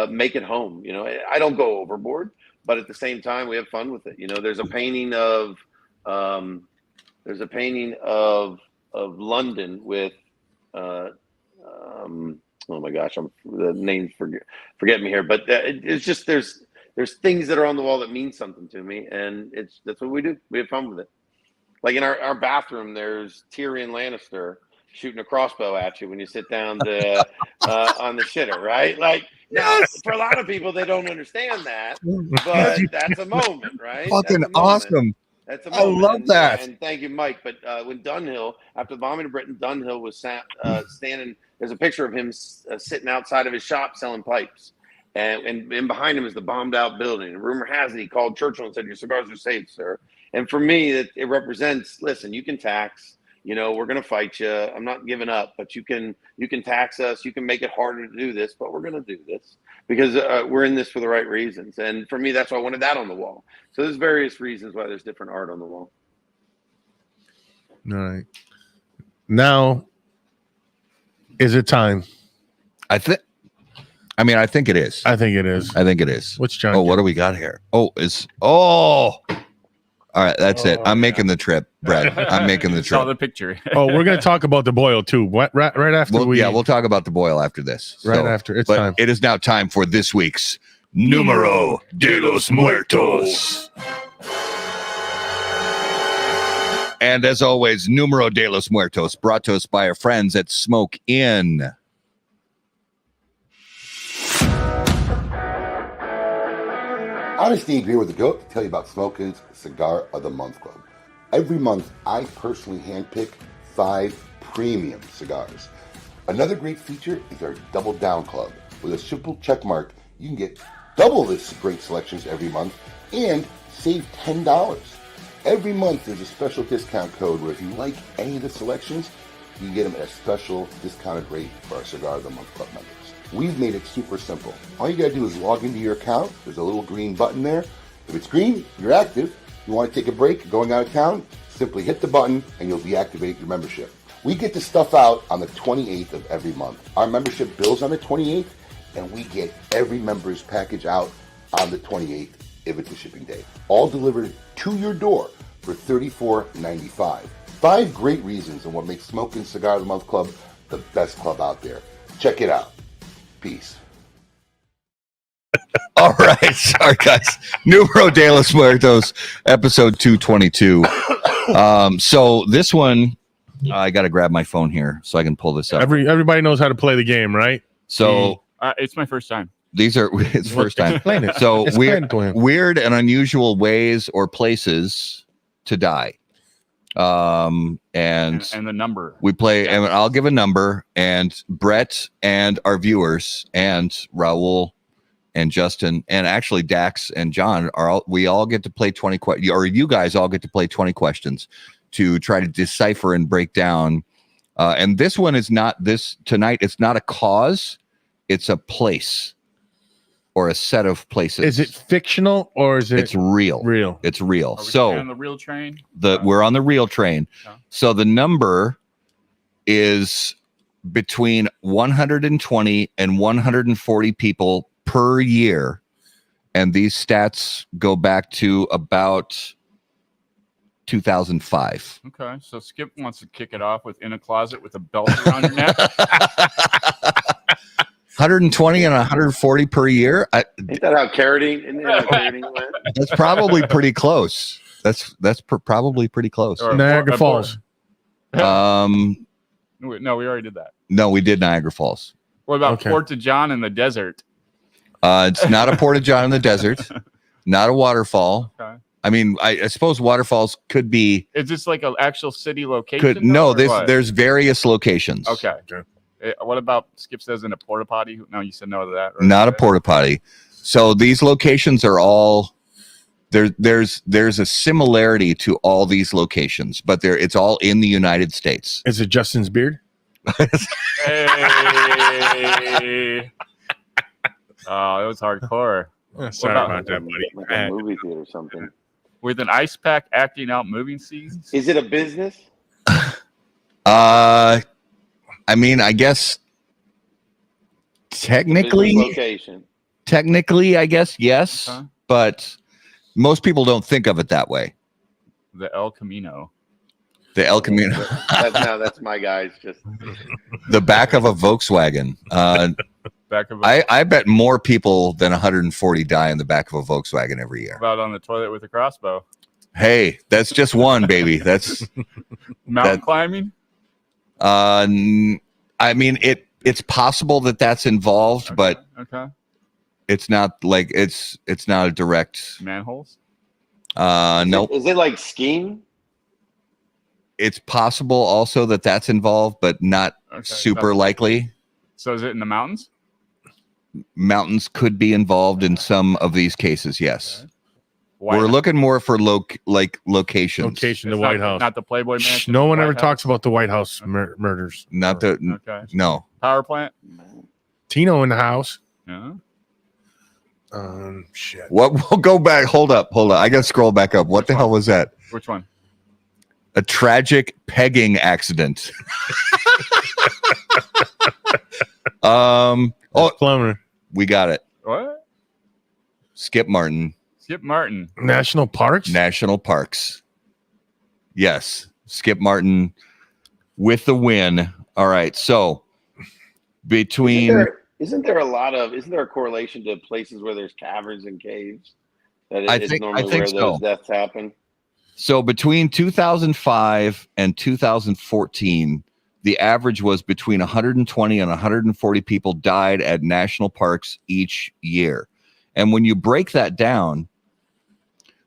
make it home. I don't go overboard, but at the same time, we have fun with it. There's a painting of London with oh my gosh, the names forget me here, but it's just there's things that are on the wall that mean something to me, and that's what we do. We have fun with it. Like in our bathroom, there's Tyrion Lannister shooting a crossbow at you when you sit down on the shitter, right? Like, yes! For a lot of people, they don't understand that, but that's a moment, right? Fucking awesome. That's a moment. I love that. And thank you, Mike. But when Dunhill, after the bombing of Britain, Dunhill was standing. There's a picture of him sitting outside of his shop selling pipes. And behind him is the bombed out building. And rumor has it he called Churchill and said, "Your cigars are safe, sir." And for me, it represents, listen, you can tax, we're going to fight you. I'm not giving up, but you can tax us. You can make it harder to do this, but we're going to do this because we're in this for the right reasons. And for me, that's why I wanted that on the wall. So there's various reasons why there's different art on the wall. All right. Now, is it time? I think it is. I think it is. What's John? Oh, what do we got here? All right, that's it. I'm making the trip, Brett. I'm making the trip. Saw the picture. We're going to talk about the boil too. Right after we'll talk about the boil after this. Right after. It's time. It is now time for this week's Numero de los Muertos. And as always, Numero de los Muertos, brought to us by our friends at Smoke Inn. I'm Steve here with the GOAT to tell you about Smoke Inn's Cigar of the Month Club. Every month, I personally handpick 5 premium cigars. Another great feature is our Double Down Club. With a simple check mark, you can get double this great selections every month and save $10. Every month, there's a special discount code where if you like any of the selections, you can get them at a special discounted rate for our Cigar of the Month Club members. We've made it super simple. All you gotta do is log into your account. There's a little green button there. If it's green, you're active. You want to take a break going out of town? Simply hit the button and you'll deactivate your membership. We get the stuff out on the 28th of every month. Our membership bills on the 28th, and we get every member's package out on the 28th if it's a shipping day. All delivered to your door for $34.95. 5 great reasons on what makes Smoking Cigar of the Month Club the best club out there. Check it out. Peace. All right. Sorry, guys. Numero de los Muertos, episode 222. So this one, I got to grab my phone here so I can pull this up. Everybody knows how to play the game, right? So it's my first time. These are it's first time. Explain it. So Explain to him. weird and unusual ways or places to die. And the number. we play, and I'll give a number, and Brett and our viewers and Raul and Justin and actually Dax and John we all get to play 20 questions, or you guys all get to play 20 questions to try to decipher and break down. And this one is not tonight. It's not a cause. It's a place or a set of places. Is it fictional or is it? It's real. Real. It's real. Are we So on the real train? we're on the real train. Yeah. So the number is between 120 and 140 people per year. And these stats go back to about 2005. Okay, so Skip wants to kick it off with In a Closet with a belt around your neck. 120 and 140 per year. Ain't that how carroting went? That's probably pretty close. That's probably pretty close. Or- Niagara Falls. No, we already did that. No, we did Niagara Falls. What about Okay. Port to John in the desert? It's not a Porta John in the desert, not a waterfall. Okay. I mean, I suppose waterfalls could be. Is this like an actual city location? No, though, or what? there's various locations. Okay. What about Skip says in a porta potty? No, you said no to that. Or Not a porta potty. So these locations are all there's a similarity to all these locations, but it's all in the United States. Is it Justin's beard? Hey. Oh, it was hardcore. Sorry about- about that, buddy. Like a movie theater or something. With an ice pack acting out moving scenes. Is it a business? I mean, I guess technically, Business location. I guess yes, Okay. but most people don't think of it that way. The El Camino. The El Camino, That's my guys. Just the back of a Volkswagen. Back of I bet more people than 140 die in the back of a Volkswagen every year. about on the toilet with a crossbow. Hey, that's just one, baby. That's Mountain climbing. I mean, it's possible that's involved, Okay. but Okay. it's not like it's not a direct. Manholes. No, Is it like skiing? it's possible also that's involved, but not Okay, super so- likely. So is it in the mountains? Mountains could be involved in some of these cases. Yes, Okay. White we're House. looking more for locations. Location, the It's White not, House. Not the Playboy Shh, Mansion. no the one White ever House? talks about the White House murders. Not the Okay. no. Power plant. Tino in the house. Yeah. Shit. What? We'll go back. Hold up. I got to scroll back up. What the hell was that? Which one? A tragic pegging accident. Oh, Plumber. we got it. What? Skip Martin, Skip Martin. National Parks. National Parks. Yes, Skip Martin with the win. All right, so between Isn't there a correlation to places where there's caverns and caves? That I is think normally where so. those deaths happen. So between 2005 and 2014, the average was between 120 and 140 people died at national parks each year. And when you break that down,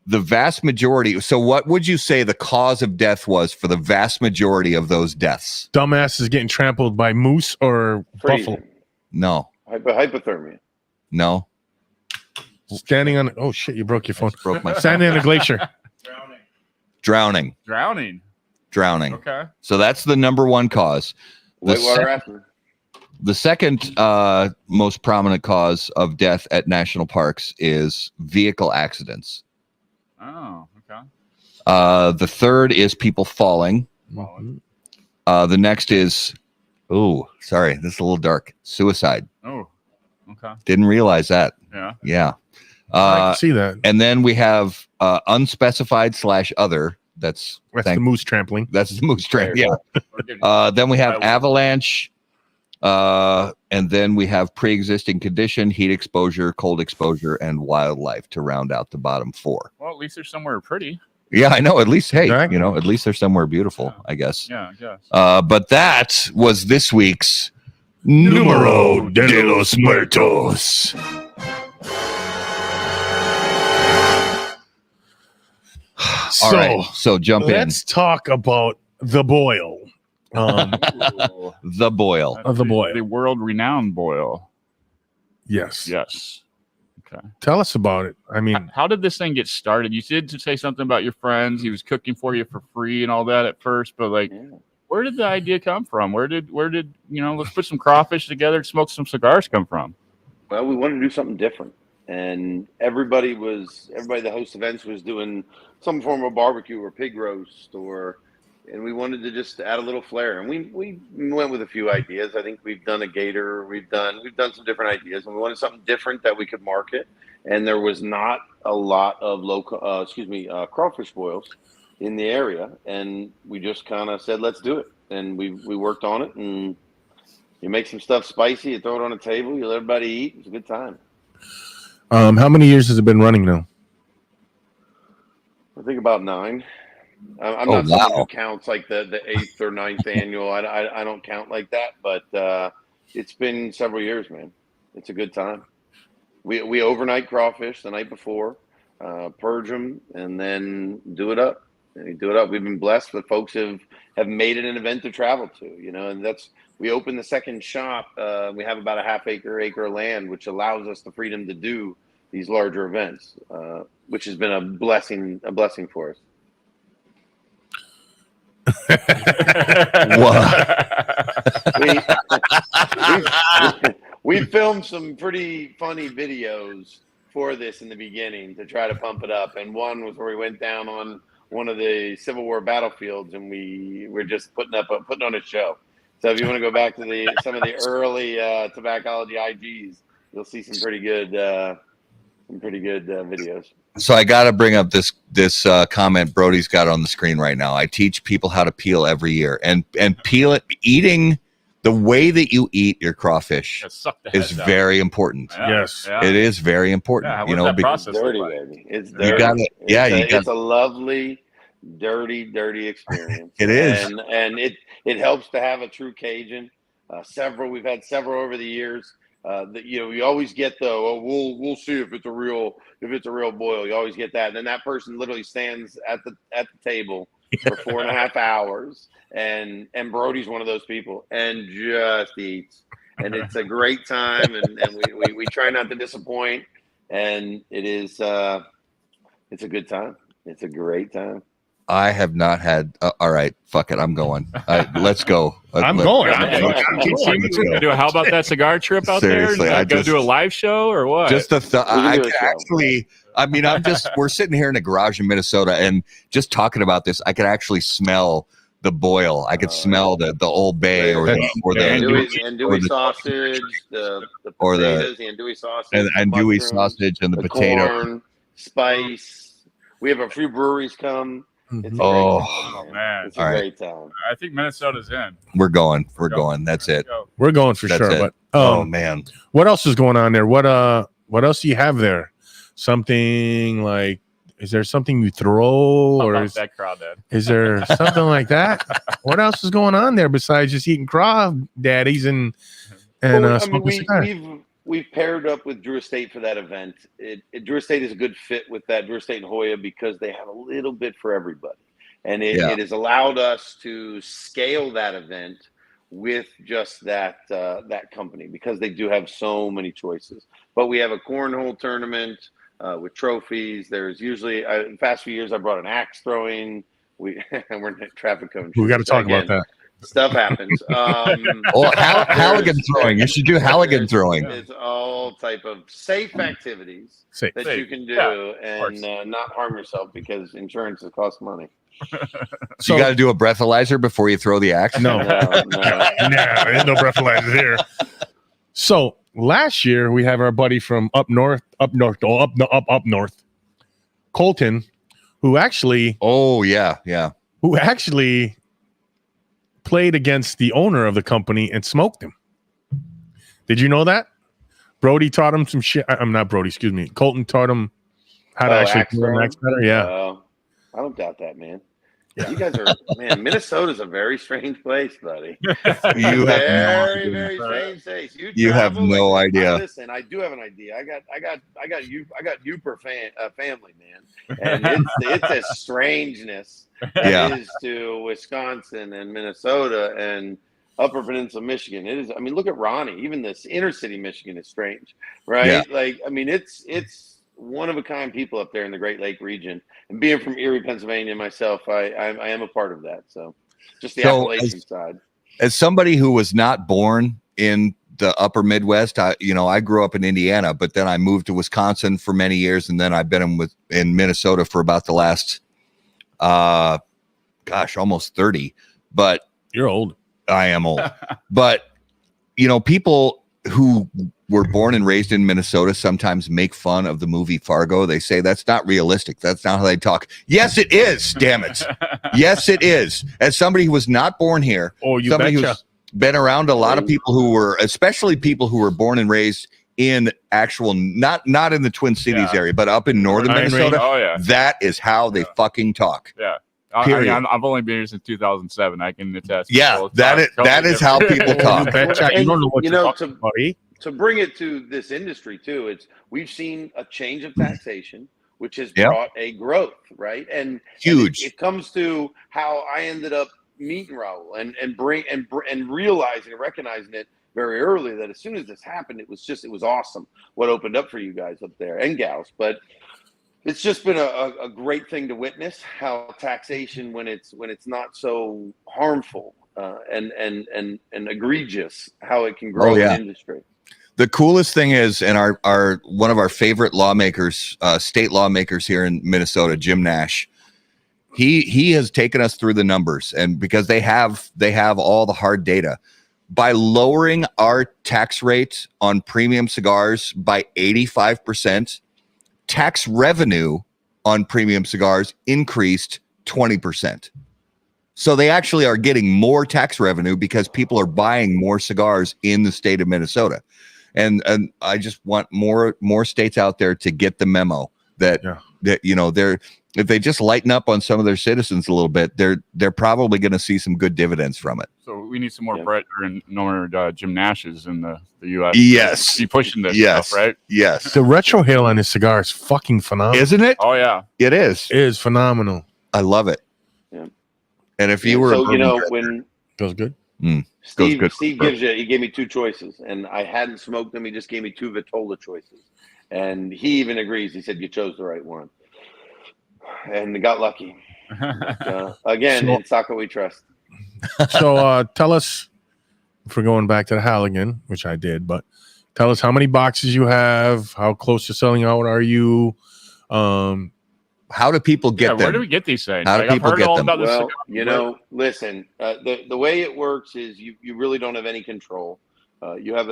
the vast majority. So what would you say the cause of death was for the vast majority of those deaths? Dumbass is getting trampled by moose or Freezing. buffalo. No, Hypothermia. no. Standing on. Oh shit! You broke your phone. Just broke my Standing on a glacier. drowning. Drowning. Okay. So that's the number one cause. The Whitewater sec- rafting. The second most prominent cause of death at national parks is vehicle accidents. Oh, okay. The third is people falling. The next is, sorry, this is a little dark. Suicide. Oh, okay. Didn't realize that. Yeah. I can see that. And then we have unspecified/other. That's the moose trampling. That's the moose tramp. Yeah. Then we have avalanche. And then we have pre-existing condition, heat exposure, cold exposure, and wildlife to round out the bottom 4. Well, at least there's somewhere pretty. Yeah, I know. At least, hey, Exactly. at least there's somewhere beautiful, I guess. Yeah, I guess. But that was this week's Numero de los Muertos. All right, so jump in. Let's talk about the boil. The boil. The boil. The world-renowned boil. Yes. Yes. Okay. Tell us about it. I mean, how did this thing get started? You did say something about your friends. He was cooking for you for free and all that at first, but where did the idea come from? Where did let's put some crawfish together and smoke some cigars come from? Well, we wanted to do something different, and everybody that hosts events was doing some form of barbecue or pig roast, and we wanted to just add a little flair. And we went with a few ideas. I think we've done a gator. We've done some different ideas, and we wanted something different that we could market. And there was not a lot of local, crawfish boils in the area, and we just kind of said, let's do it. And we worked on it, and you make some stuff spicy, you throw it on a table, you let everybody eat. It's a good time. how many years has it been running now? I think about 9. I'm not someone who counts like the 8th or 9th annual. I don't count like that, but it's been several years, man. It's a good time. We overnight crawfish the night before, purge them, and then do it up. We've been blessed that folks have made it an event to travel to, and we opened the second shop. We have about a half acre of land, which allows us the freedom to do these larger events, which has been a blessing for us. We filmed some pretty funny videos for this in the beginning to try to pump it up, and one was where we went down on one of the Civil War battlefields, and we were just putting on a show. So if you want to go back to some of the early Tobaccology IGs, you'll see some pretty good videos. So I got to bring up this comment Brody's got on the screen right now. I teach people how to peel every year, and peel it. Eating the way that you eat your crawfish is very important. Yes, it is very important. That process dirty, baby. It's dirty. You got it. Yeah, it's a lovely, dirty experience. It is, and it helps to have a true Cajun. We've had several over the years. That you always get we'll see if it's a real boil. You always get that, and then that person literally stands at the table for 4.5 hours, and Brody's one of those people, and just eats, and it's a great time, and we try not to disappoint, and it's a good time. It's a great time. I have not had. All right, fuck it. I'm going. Let's go. I'm going. How about that cigar trip out Seriously, there? Go do a live show or what? Just we're sitting here in a garage in Minnesota, and just talking about this, I could actually smell the boil. I could smell the Old Bay or the andouille sausage, the potatoes, the andouille sausage, and andouille sausage, and the potato, corn, spice. We have a few breweries come. It's man, it's a great time. I think Minnesota's in. We're going. That's it. We're going for sure. It. But oh man, what else is going on there? What else do you have there? Something like, is there something you throw, or is that crawdad? Is there something like that? What else is going on there besides just eating crawdaddies and smoking cigars? We've paired up with Drew Estate for that event. Drew Estate is a good fit with that, Drew Estate and Hoya, because they have a little bit for everybody. And it has allowed us to scale that event with just that company, because they do have so many choices. But we have a cornhole tournament with trophies. There's usually, in the past few years, I brought an axe throwing. We're in traffic cone. We got to talk about that. Stuff happens. Well, Halligan throwing. You should do Halligan throwing. It's all type of safe activities Safe. that you can do Yeah, and not harm yourself because insurance costs money. So you got to do a breathalyzer before you throw the axe. No, No. there's no breathalyzers here. So last year we have our buddy from up north, Colton, who actually played against the owner of the company and smoked him. Did you know that? Brody taught him some shit. I'm not Brody, excuse me. Colton taught him how to actually do an axe better. Yeah. I don't doubt that, man. You guys are, man, Minnesota's a very strange place, buddy. You have very strange place. You have no idea. Listen, I do have an idea. I got Uper family, man, and it's a strangeness that is to Wisconsin and Minnesota and Upper Peninsula Michigan. It is. I mean, look at Ronnie. Even this inner city Michigan is strange, right? Yeah. Like, I mean, it's one of a kind people up there in the Great Lake region. And being from Erie, Pennsylvania myself, I am a part of that. So just the Appalachian side. As somebody who was not born in the upper Midwest, I grew up in Indiana, but then I moved to Wisconsin for many years. And then I've been in Minnesota for about the last, almost 30, but you're old. I am old, but people who were born and raised in Minnesota sometimes make fun of the movie Fargo. They say that's not realistic. That's not how they talk. Yes, it is. Damn it. Yes, it is. As somebody who was not born here, somebody who's been around a lot of people who were, especially people who were born and raised in actual, not in the Twin Cities area, but up in northern Minnesota. Oh, yeah. That is how they fucking talk. Yeah. I've only been here since 2007. I can attest. Yeah, that is how people talk. You don't know what you're talking about, eh? To bring it to this industry too, we've seen a change of taxation, which has brought a growth, right? And huge. It comes to how I ended up meeting Raul and realizing and recognizing it very early that as soon as this happened, it was awesome what opened up for you guys up there and gals. But it's just been a great thing to witness how taxation, when it's not so harmful and egregious, how it can grow an industry. The coolest thing is, and our one of our favorite lawmakers, state lawmakers here in Minnesota, Jim Nash, he has taken us through the numbers, and because they have all the hard data, by lowering our tax rate on premium cigars by 85%, tax revenue on premium cigars increased 20%. So they actually are getting more tax revenue because people are buying more cigars in the state of Minnesota. And I just want more states out there to get the memo that they're, if they just lighten up on some of their citizens a little bit, they're probably going to see some good dividends from it. So we need some more Brett and more Jim Nashes in the U.S. Yes, be pushing this stuff, right? Yes, the retrohale on his cigar is fucking phenomenal, isn't it? Oh yeah, it is. It is phenomenal. I love it. Yeah. And if you were, when feels good. Steve gave me two choices, and I hadn't smoked them. He just gave me two Vitola choices, and he even agrees. He said you chose the right one, and got lucky. Again, in Saka we trust. So tell us, if we're going back to the Halligan, which I did, but tell us how many boxes you have, how close to selling out are you? How do people get them? Where do we get these things? How do people get them? Well, listen, the way it works is you really don't have any control. You have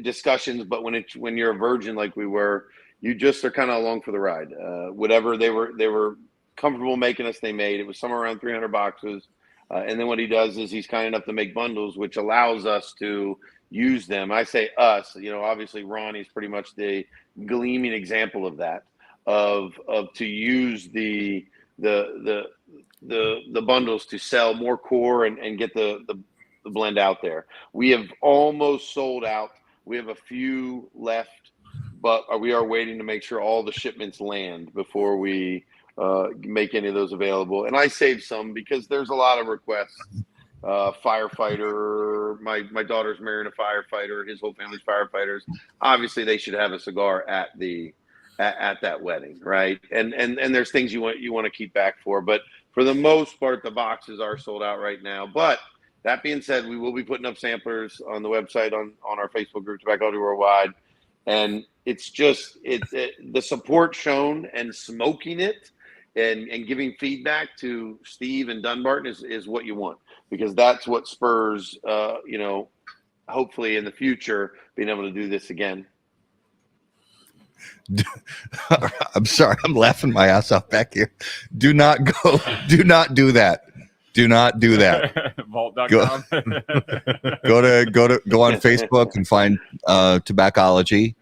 discussions, but when you're a virgin like we were, you just are kind of along for the ride. Whatever they were comfortable making us, they made. It was somewhere around 300 boxes. And then what he does is he's kind enough to make bundles, which allows us to use them. I say us, obviously Ronnie's pretty much the gleaming example of that, of to use the bundles to sell more core and get the blend out there. We have almost sold out. We have a few left, but we are waiting to make sure all the shipments land before we make any of those available. And I saved some because there's a lot of requests. Firefighter, my daughter's marrying a firefighter, his whole family's firefighters. Obviously they should have a cigar at that wedding, right? And there's things you want to keep back for, but for the most part the boxes are sold out right now. But That being said, we will be putting up samplers on the website on our Facebook group, Tobaccology Worldwide. And it's just the support shown and smoking it and giving feedback to Steve and Dunbarton is what you want, because that's what spurs, hopefully in the future, being able to do this again. I'm sorry, I'm laughing my ass off back here. Do not do that. Do not do that. Vault.com. Go on Facebook and find Tobaccology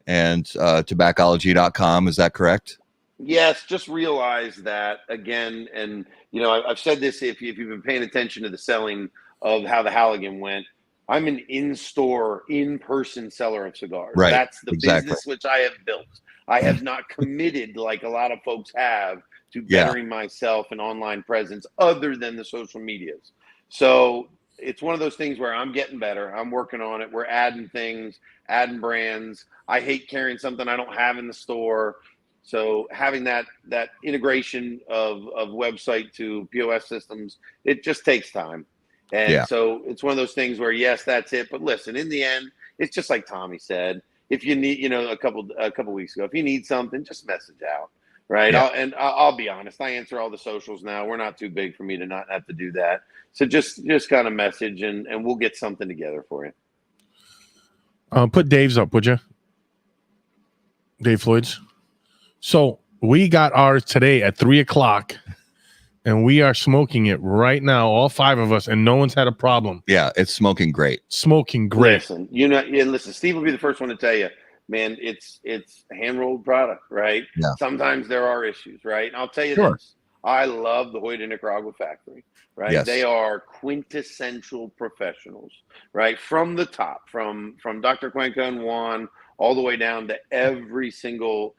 and Tobaccology.com. Is that correct? Yes, just realize that again, and I've said this if you've been paying attention to the selling of how the Halligan went. I'm an in-store, in-person seller of cigars. Right, That's the exactly. business which I have built. I have not committed like a lot of folks have to bettering myself and online presence other than the social medias. So it's one of those things where I'm getting better. I'm working on it. We're adding things, adding brands. I hate carrying something I don't have in the store. So having that integration of website to POS systems, it just takes time. And so it's one of those things where, yes, that's it. But listen, in the end, it's just like Tommy said. If you need, a couple weeks ago, if you need something, just message out, right? Yeah. I'll be honest. I answer all the socials now. We're not too big for me to not have to do that. So just kind of message, and we'll get something together for you. Put Dave's up, would you? Dave Floyd's. So we got ours today at 3:00. And we are smoking it right now, all 5 of us, and no one's had a problem. Yeah, it's smoking great. Smoking great. Listen, listen, Steve will be the first one to tell you, man, it's hand-rolled product, right? Yeah. Sometimes there are issues, right? And I'll tell you this. I love the Hoyt, Nicaragua factory, right? Yes. They are quintessential professionals, right? From the top, from Dr. Cuenca and Juan, all the way down to every single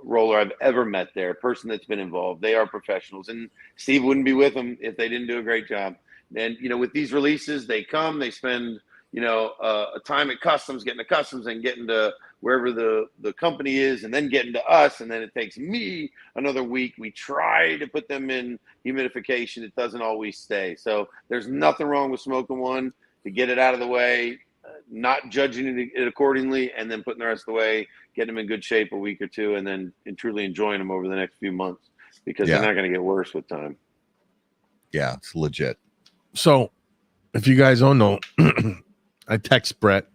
roller I've ever met there, person that's been involved. They are professionals, and Steve wouldn't be with them if they didn't do a great job. And with these releases, they spend a time at customs, getting to customs and getting to wherever the company is, and then getting to us, and then it takes me another week. We try to put them in humidification. It doesn't always stay. So there's nothing wrong with smoking one to get it out of the way, not judging it accordingly, and then putting the rest of the way, getting them in good shape a week or two, and then truly enjoying them over the next few months, because they're not going to get worse with time. Yeah, it's legit. So if you guys don't know, I text Brett,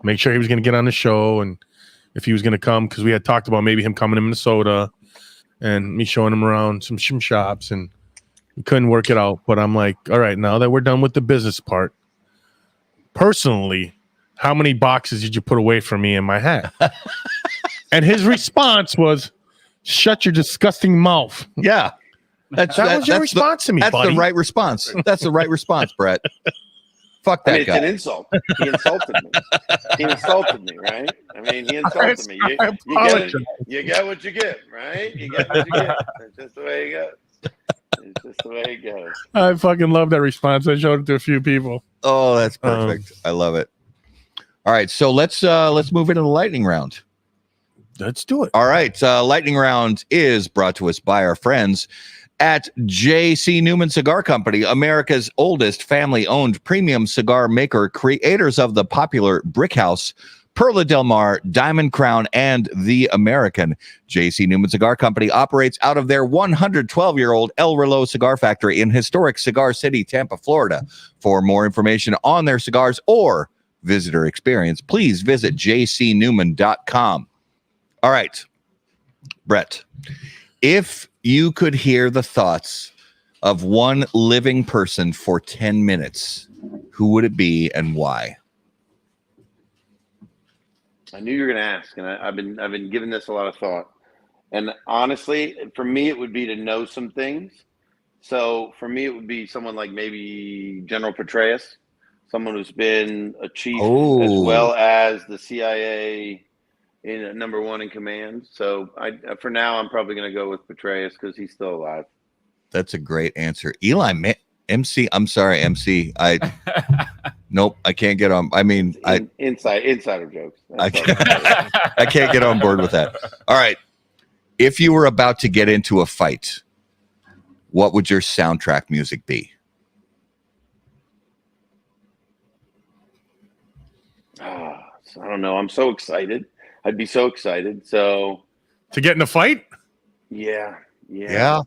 make sure he was going to get on the show, and if he was going to come, because we had talked about maybe him coming to Minnesota and me showing him around some shops, and we couldn't work it out. But I'm like, all right, now that we're done with the business part, personally, how many boxes did you put away from me in my hat? And his response was, shut your disgusting mouth. Yeah. That was your response to me, That's buddy. the right response. That's the right response, Brett. Fuck that guy. It's an insult. He insulted me. He insulted me, right? I mean, he insulted me. You get what you get, right? You get what you get. It's just the way it goes. It's just the way it goes. I fucking love that response. I showed it to a few people. Oh, that's perfect. I love it. All right, so let's move into the lightning round. Let's do it. All right, lightning round is brought to us by our friends at J.C. Newman Cigar Company, America's oldest family-owned premium cigar maker, creators of the popular Brick House, Perla Del Mar, Diamond Crown, and The American. J.C. Newman Cigar Company operates out of their 112-year-old El Reloj Cigar Factory in historic Cigar City, Tampa, Florida. For more information on their cigars or visitor experience, please visit jcnewman.com. All right, Brett, if you could hear the thoughts of one living person for 10 minutes, who would it be and why? I knew you were going to ask, and I've been giving this a lot of thought. And honestly, for me, it would be to know some things. So for me, it would be someone like maybe General Petraeus, someone who's been a chief as well as the CIA in number one in command. So for now, I'm probably going to go with Petraeus because he's still alive. That's a great answer. Eli, MC, I'm sorry, MC. Nope, I can't get on. I mean, insider jokes. I can't get on board with that. All right. If you were about to get into a fight, what would your soundtrack music be? I don't know. I'm so excited. I'd be so excited. So To get in a fight? yeah. Yeah.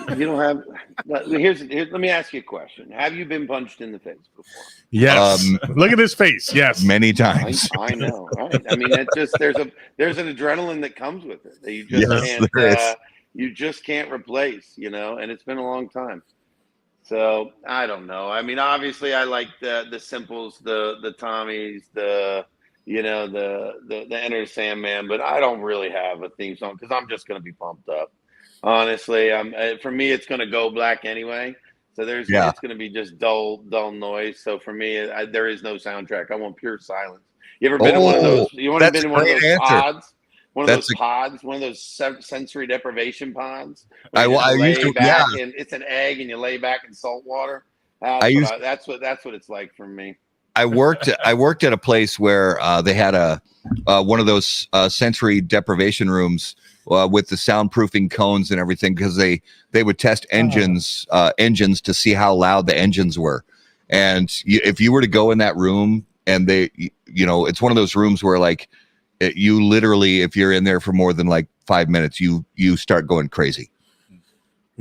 You don't have. Let me ask you a question. Have you been punched in the face before? Yes. Look at his face. Yes. Many times. I know. Right? I mean, it just there's an adrenaline that comes with it that you just Yes, there is. can't. You just can't replace. And it's been a long time. So I don't know. I mean, obviously, I like the Simples, the Tommies, the Enter Sandman, but I don't really have a theme song because I'm just going to be pumped up. Honestly, for me, it's going to go black anyway. So it's going to be just dull noise. So for me, there is no soundtrack. I want pure silence. You ever been in one of those? You want to been in one of those pods? One of those sensory deprivation pods. I used to, yeah. And it's an egg, and you lay back in salt water. That's what it's like for me. I worked at a place where they had one of those sensory deprivation rooms with the soundproofing cones and everything, because they would test engines to see how loud the engines were. And if you were to go in that room, and it's one of those rooms where like you literally, if you're in there for more than like 5 minutes, you start going crazy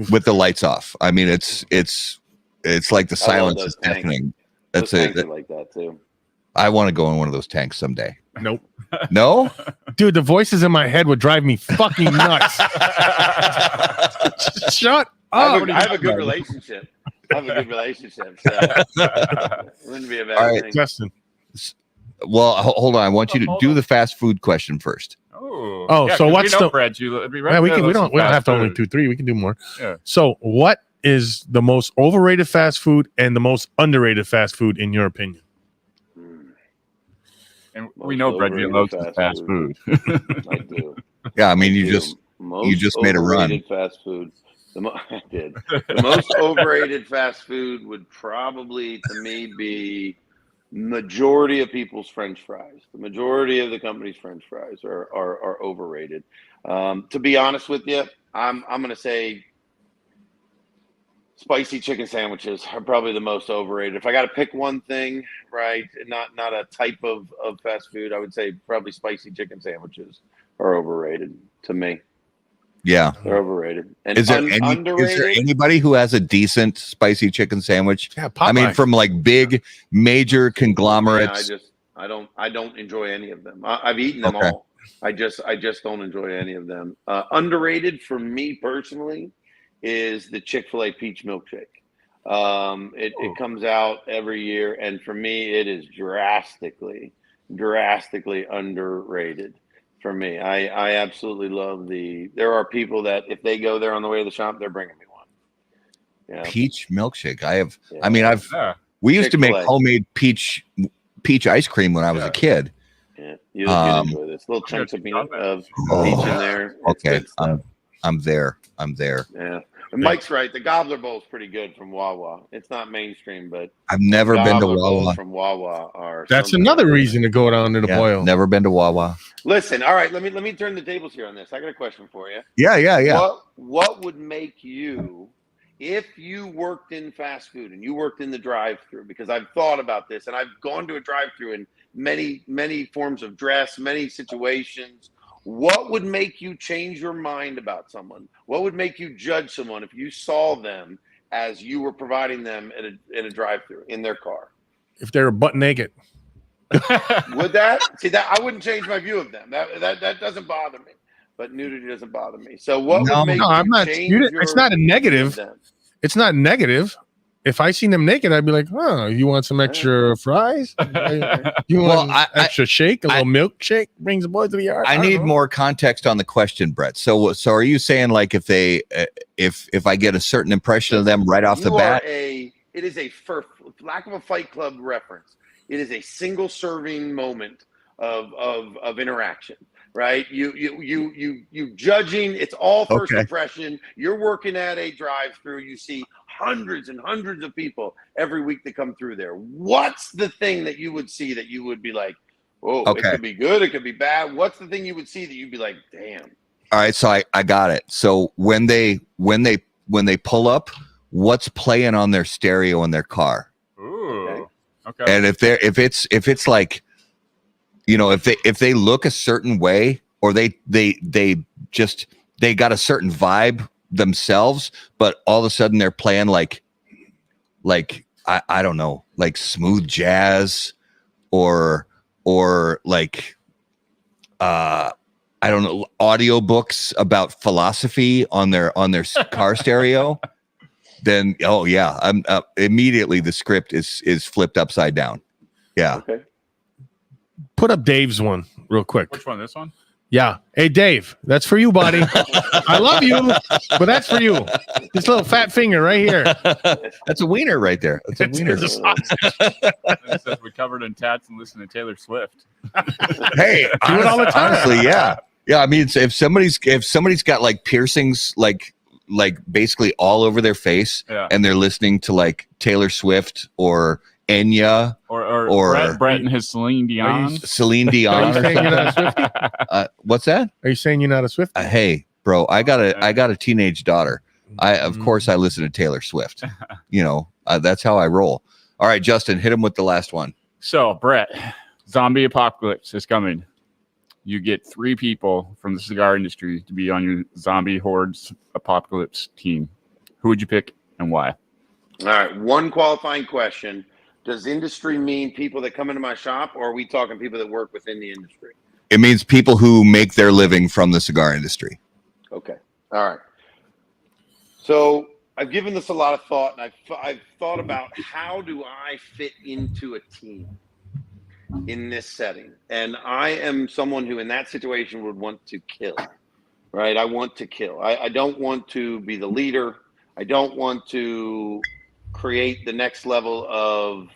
with the lights off. I mean, it's like the silence is deafening. That's it. Like that too. I want to go in one of those tanks someday. Nope. No, dude, the voices in my head would drive me fucking nuts. Shut up. I have a good relationship. So it wouldn't be a bad thing. Justin. Well, hold on. I want you to do the fast food question first. Oh, so what's the Brad? We don't have to only do 3. We can do more. Yeah. So, what is the most overrated fast food and the most underrated fast food in your opinion? And we know Brad loves fast food. I do. Yeah, I mean, you just made a run. Fast food. I did. The most overrated fast food would probably, to me, be majority of people's French fries. The majority of the company's French fries are overrated. To be honest with you, I'm going to say spicy chicken sandwiches are probably the most overrated. If I got to pick one thing, right, not a type of fast food, I would say probably spicy chicken sandwiches are overrated to me. Yeah, they're overrated. And is there anybody who has a decent spicy chicken sandwich? Yeah, I mean, from like big major conglomerates. Yeah, I don't enjoy any of them. I've eaten them all. I just don't enjoy any of them. Underrated for me personally is the Chick-fil-A peach milkshake. It comes out every year, and for me, it is drastically underrated. For me, I absolutely love there are people that if they go there on the way to the shop, they're bringing me one. Yeah. Peach milkshake. We used to make homemade peach ice cream when I was a kid. Yeah, you enjoy this. Little chunks of peach in there. Okay, I'm there. Yeah. And Mike's right. The Gobbler Bowl is pretty good from Wawa. It's not mainstream, but I've never been to Wawa. From Wawa are. That's another reason to go down to the boil. Never been to Wawa. Listen, all right. Let me turn the tables here on this. I got a question for you. Yeah. What would make you, if you worked in fast food and you worked in the drive-thru? Because I've thought about this, and I've gone to a drive-thru in many forms of dress, many situations. What would make you change your mind about someone? What would make you judge someone if you saw them as you were providing them in a drive-thru in their car? If they were butt naked. Would that? See, that I wouldn't change my view of them. That doesn't bother me. But nudity doesn't bother me. So what would make you change it's not a negative. It's not negative. If I seen them naked, I'd be like, "Oh, you want some extra fries? You want extra shake? A little milkshake brings the boys to the yard." I need more context on the question, Brett. So are you saying like if I get a certain impression of them right off the bat? It is for lack of a Fight Club reference. It is a single serving moment of interaction. Right, you judging. It's all first impression. You're working at a drive-through. You see hundreds and hundreds of people every week that come through there. What's the thing that you would see that you would be like, "Oh, it could be good, it could be bad"? What's the thing you would see that you'd be like, "Damn"? All right, so I got it. So when they pull up, what's playing on their stereo in their car? Ooh, okay. And if it's like you know, if they look a certain way, or they got a certain vibe themselves, but all of a sudden they're playing like I don't know, like smooth jazz or like I don't know, audiobooks about philosophy on their car stereo, then oh yeah, I'm immediately the script is flipped upside down. Yeah. Okay. Put up Dave's one real quick. Which one? This one? Yeah. Hey, Dave, that's for you, buddy. I love you, but that's for you. This little fat finger right here. That's a wiener right there. That's a wiener. It's a sausage. It says we covered in tats and listen to Taylor Swift. Hey, Do it all the time. honestly, yeah. Yeah, I mean, if somebody's got like piercings, like basically all over their face, Yeah. and they're listening to like Taylor Swift or Enya or Brett and his Celine Dion. Celine Are Dion. you saying you're not a Swiftie? What's that? Are you saying you're not a Swiftie? Hey, bro, I got a teenage daughter. Of course I listen to Taylor Swift. You know, that's how I roll. All right, Justin, hit him with the last one. So, Brett, zombie apocalypse is coming. You get 3 people from the cigar industry to be on your zombie hordes apocalypse team. Who would you pick and why? All right. One qualifying question. Does industry mean people that come into my shop, or are we talking people that work within the industry? It means people who make their living from the cigar industry. Okay. All right. So I've given this a lot of thought, and I've thought about how do I fit into a team in this setting. And I am someone who in that situation would want to kill, right? I want to kill. I don't want to be the leader. I don't want to create the next level of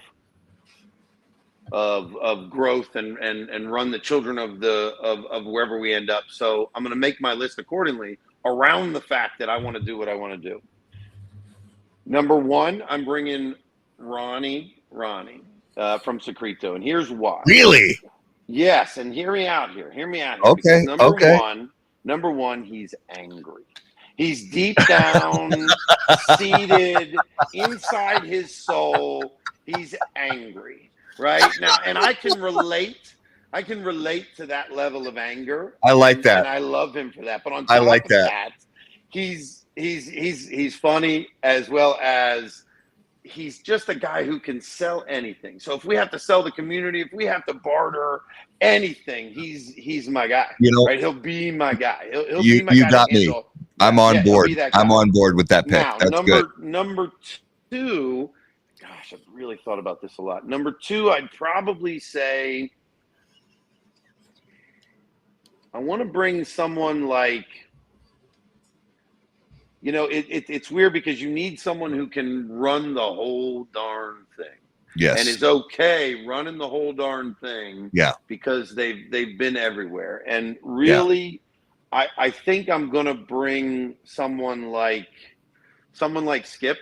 growth and run the children of wherever we end up. So I'm going to make my list accordingly around the fact that I want to do what I want to do. Number 1, I'm bringing Ronnie from Secreto, and here's why. Really? Yes, and hear me out here. Okay. Number one, he's angry. He's deep down, seated inside his soul. He's angry, right? Now, and I can relate to that level of anger. I like that. And I love him for that. But on top of that, he's funny, as well as he's just a guy who can sell anything. So if we have to sell the community, if we have to barter anything, he's my guy. You know, right? He'll be my guy. He'll be my guy. You got me. I'm on board. I'm on board with that pick. Now, that's good. Number 2, gosh, I've really thought about this a lot. Number 2, I'd probably say I want to bring someone like, you know, it's weird because you need someone who can run the whole darn thing. Yes. And is okay running the whole darn thing. Yeah. Because they've been everywhere. And really, I think I'm gonna bring someone like Skip,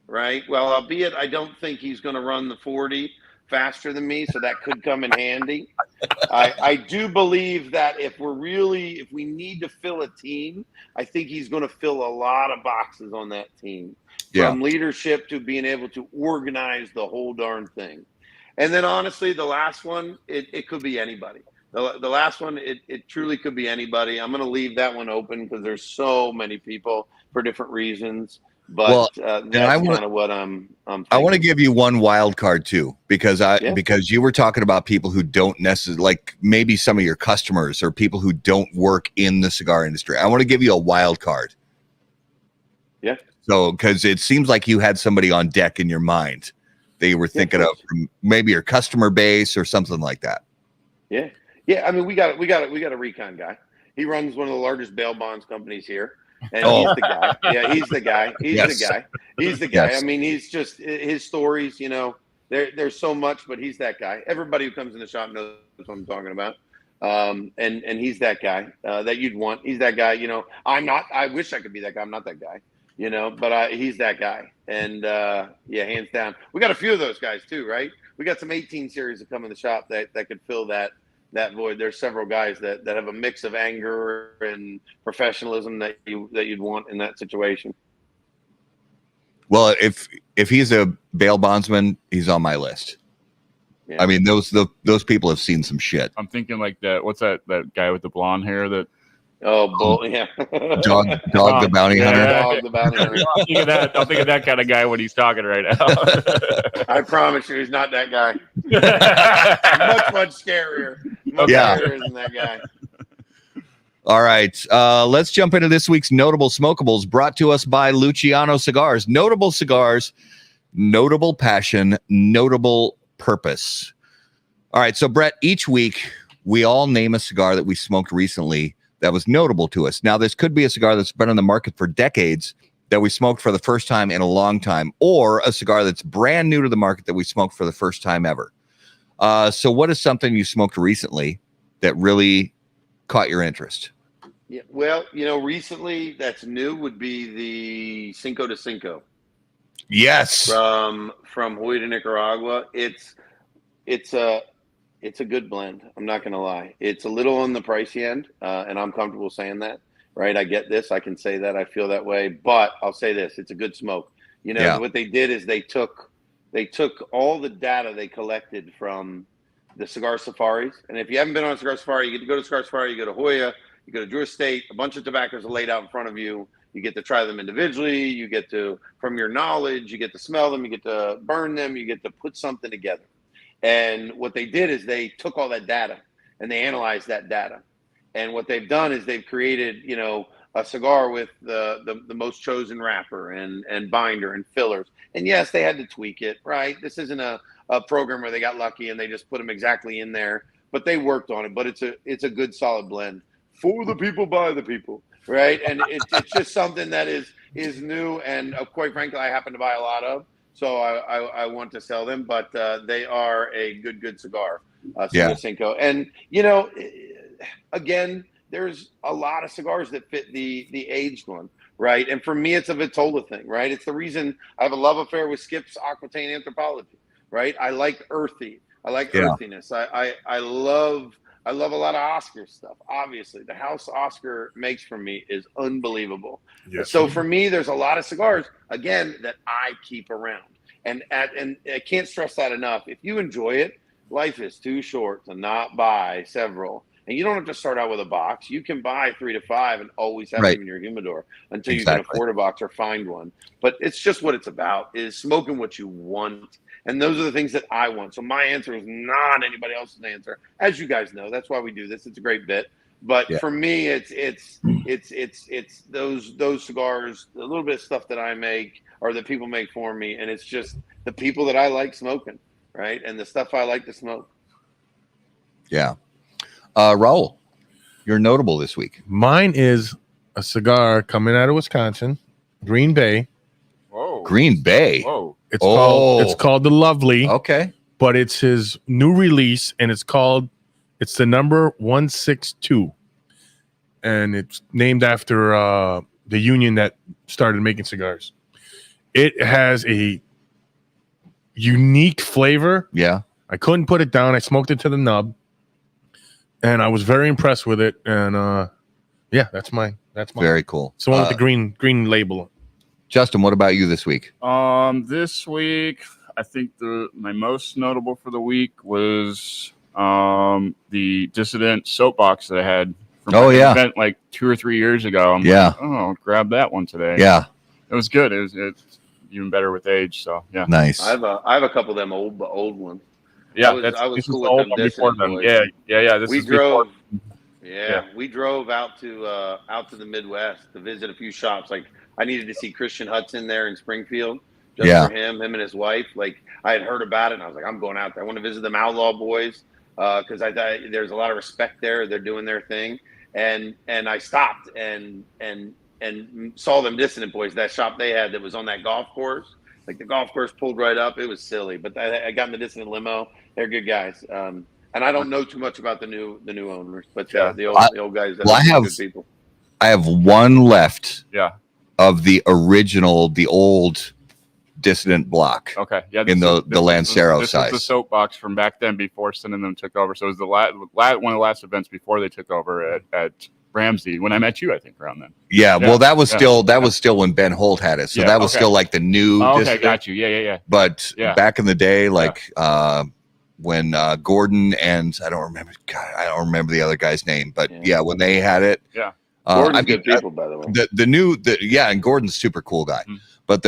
right? Well, albeit I don't think he's gonna run the 40 faster than me, so that could come in handy. I do believe that if we need to fill a team, I think he's going to fill a lot of boxes on that team, from leadership to being able to organize the whole darn thing. And then honestly, the last one, it could be anybody. The last one, it truly could be anybody. I'm going to leave that one open because there's so many people for different reasons. But that's kind of what I'm thinking. I want to give you one wild card too, because you were talking about people who don't necessarily, like maybe some of your customers or people who don't work in the cigar industry. I want to give you a wild card. Yeah. So, because it seems like you had somebody on deck in your mind that you were thinking of, from maybe your customer base or something like that. Yeah. Yeah. I mean, we got a recon guy. He runs one of the largest bail bonds companies here. And he's the guy. Yeah, he's the guy. He's the guy. I mean, he's just, his stories, you know, there's so much, but he's that guy. Everybody who comes in the shop knows what I'm talking about. And he's that guy that you'd want. He's that guy, you know. I wish I could be that guy. I'm not that guy, you know, but he's that guy. And hands down. We got a few of those guys too, right? We got some 18 series that come in the shop that could fill that void. There's several guys that have a mix of anger and professionalism that you'd want in that situation. Well, if he's a bail bondsman, he's on my list. Yeah. I mean, those people have seen some shit. I'm thinking like that. What's that guy with the blonde hair that? Oh, bull, yeah. Dog the bounty Yeah. hunter. Dog the bounty hunter. I'm thinking that kind of guy when he's talking right now. I promise you, he's not that guy. Much scarier. Much Yeah. scarier than that guy. All right, let's jump into this week's Notable Smokables, brought to us by Luciano Cigars. Notable cigars, notable passion, notable purpose. All right, so Brett, each week we all name a cigar that we smoked recently that was notable to us. Now, this could be a cigar that's been on the market for decades that we smoked for the first time in a long time, or a cigar that's brand new to the market that we smoked for the first time ever. So what is something you smoked recently that really caught your interest? Yeah, well, recently that's new would be the Cinco de Cinco Yes. from Hoyt, Nicaragua. It's a good blend. I'm not gonna lie. It's a little on the pricey end, and I'm comfortable saying that. Right? I get this. I can say that. I feel that way. But I'll say this: it's a good smoke. What they did is they took all the data they collected from the cigar safaris. And if you haven't been on a cigar safari, you get to go to cigar safari. You go to Hoya. You go to Drew Estate. A bunch of tobaccos are laid out in front of you. You get to try them individually. You get to, from your knowledge, you get to smell them. You get to burn them. You get to put something together. And what they did is they took all that data and they analyzed that data. And what they've done is they've created, a cigar with the most chosen wrapper and binder and fillers. And yes, they had to tweak it, right? This isn't a program where they got lucky and they just put them exactly in there, but they worked on it. But it's a good solid blend for the people, by the people, right? And it's just something that is new. And quite frankly, I happen to buy a lot of. So I want to sell them, but they are a good cigar, Cinco. And, again, there's a lot of cigars that fit the aged one, right? And for me, it's a Vitola thing, right? It's the reason I have a love affair with Skip's Aquitaine Anthropology, right? I like earthy. I like earthiness. I love a lot of Oscar stuff. Obviously, the house Oscar makes for me is unbelievable. Yes. So for me, there's a lot of cigars, again, that I keep around. And I can't stress that enough. If you enjoy it, life is too short to not buy several. And you don't have to start out with a box. You can buy 3 to 5 and always have them in your humidor until you can afford a box or find one. But it's just what it's about, is smoking what you want. And those are the things that I want. So my answer is not anybody else's answer. As you guys know, that's why we do this. It's a great bit. But for me, it's those cigars, a little bit of stuff that I make or that people make for me. And it's just the people that I like smoking, right? And the stuff I like to smoke. Yeah. Raul, you're notable this week. Mine is a cigar coming out of Wisconsin, Green Bay. Whoa. Green Bay. Whoa. It's called the Lovely. Okay. But it's his new release, and it's the number 162. And it's named after the union that started making cigars. It has a unique flavor. Yeah. I couldn't put it down. I smoked it to the nub. And I was very impressed with it. And that's mine. Very cool. It's the one with the green label. Justin, what about you this week? This week, I think my most notable for the week was the Dissident soapbox that I had from an event like 2 or 3 years ago. I'm grab that one today. Yeah. It was good. It's even better with age. So yeah. Nice. I have a couple of them old ones. Yeah, I was cool with with them. Before them. Yeah. We drove out to the Midwest to visit a few shops. Like I needed to see Christian Hudson there in Springfield, just for him and his wife. Like I had heard about it, and I was like, I'm going out there. I want to visit them Outlaw Boys because I thought there's a lot of respect there. They're doing their thing, and I stopped and saw them Dissident Boys. That shop they had that was on that golf course. Like the golf course pulled right up. It was silly, but I got in the Dissident limo. They're good guys. And I don't know too much about the new owners, but the old guys. Good people. I have one left. Yeah. Of the original, the old Dissident block. Okay. Yeah. In the Lancero size. This was the soapbox from back then before Cinnamon took over. So it was one of the last events before they took over at Ramsey when I met you, I think, around then. Yeah. Well, that was still when Ben Holt had it. So that was still like the new. Oh, okay, got you. Yeah. But back in the day, Gordon and I don't remember the other guy's name, but yeah, when they had it, Gordon's good people, by the way. And Gordon's a super cool guy. Mm-hmm. But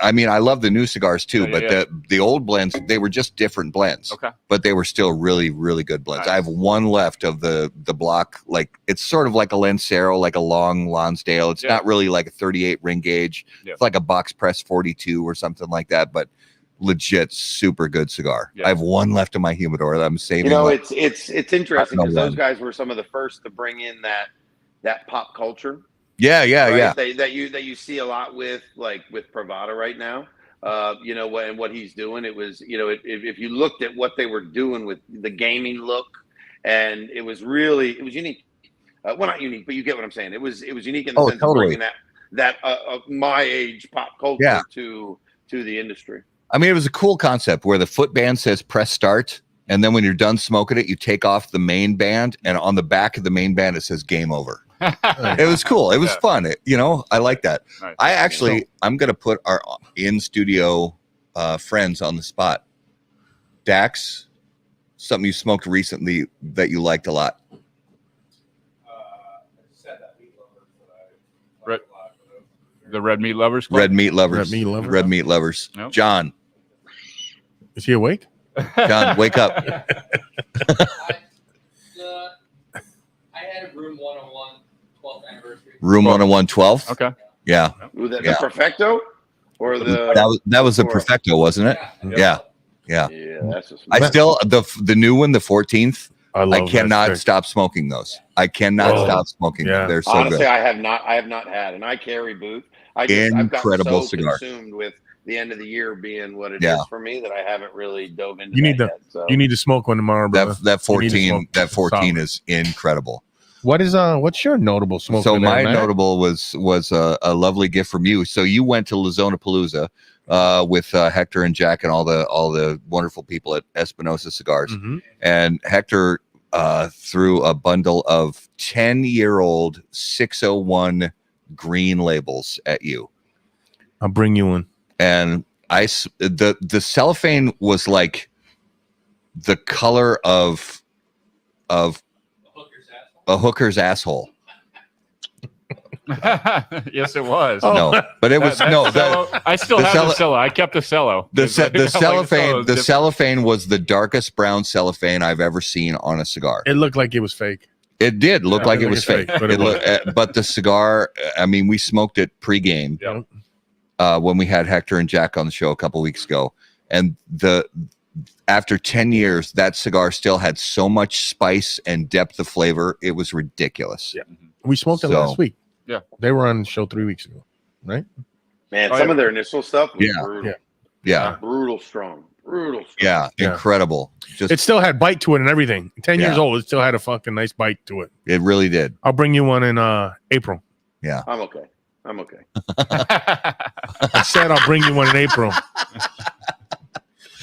I love the new cigars too. The old blends, they were just different blends. Okay. But they were still really, really good blends. Nice. I have one left of the block. Like it's sort of like a Lancero, like a long Lonsdale. It's not really like a 38 ring gauge. Yeah. It's like a box press 42 or something like that. But legit super good cigar. Yeah. I have one left in my humidor that I'm saving. It's interesting because those guys were some of the first to bring in that pop culture. Yeah. That you see a lot with Pravada right now. And what he's doing. It was, if you looked at what they were doing with the gaming look, and it was unique. Well, not unique, but you get what I'm saying. It was unique in the sense of bringing that my age pop culture to the industry. I mean, it was a cool concept where the foot band says press start, and then when you're done smoking it, you take off the main band, and on the back of the main band it says game over. It was cool. It was fun. I like that. Nice. I'm going to put our in-studio friends on the spot. Dax, something you smoked recently that you liked a lot. The Red Meat Lovers Club? Red Meat Lovers. Nope. John. Is he awake? John, wake up. I had a Room 101 12th anniversary. Room 101 12th? Okay. Yeah. The Perfecto? Or that was the Perfecto, wasn't it? Yeah. That's I still the new one, the 14th. I cannot stop smoking those. I cannot stop smoking them. They're so honestly, good. I have not had, and I carry Bout. Incredible I've gotten so cigar. Consumed with the end of the year being what it is for me that I haven't really dove into. You need to smoke one tomorrow, brother. That 14 is incredible. What's your notable smoke? So my notable was a lovely gift from you. So you went to Lazona-Palooza with Hector and Jack and all the wonderful people at Espinosa Cigars, and Hector threw a bundle of 10-year-old 601 green labels at you. I'll bring you one. And the cellophane was like the color of a hooker's asshole. Yes, it was. No, but it was I still have the cello. I kept the cello. The cellophane. The cellophane was the darkest brown cellophane I've ever seen on a cigar. It looked like it was fake. It did look like it was fake. But the cigar, I mean, we smoked it pregame when we had Hector and Jack on the show a couple weeks ago, and after 10 years, that cigar still had so much spice and depth of flavor. It was ridiculous. Yeah, we smoked it last week. Yeah, they were on the show 3 weeks ago, right? Man, some of their initial stuff was brutal. Yeah, brutal strong. Yeah, incredible. It still had bite to it and everything. 10 years old, it still had a fucking nice bite to it. It really did. I'll bring you one in April. Yeah, I'm okay. I said I'll bring you one in April.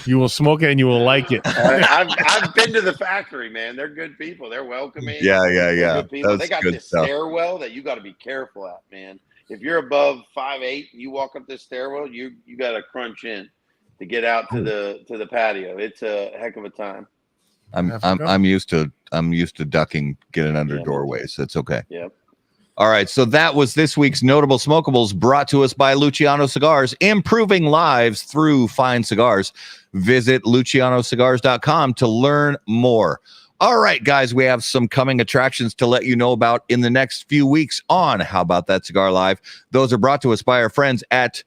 You will smoke it and you will like it. I've been to the factory, man. They're good people. They're welcoming. Yeah. Good people. They got this stairwell that you got to be careful at, man. If you're above 5'8" and you walk up this stairwell, you got to crunch in to get out to the patio. It's a heck of a time. I'm used to ducking, getting under doorways. It's okay. Yep. All right, so that was this week's Notable Smokables, brought to us by Luciano Cigars, improving lives through fine cigars. Visit lucianocigars.com to learn more. All right, guys, we have some coming attractions to let you know about in the next few weeks on How About That Cigar Live. Those are brought to us by our friends at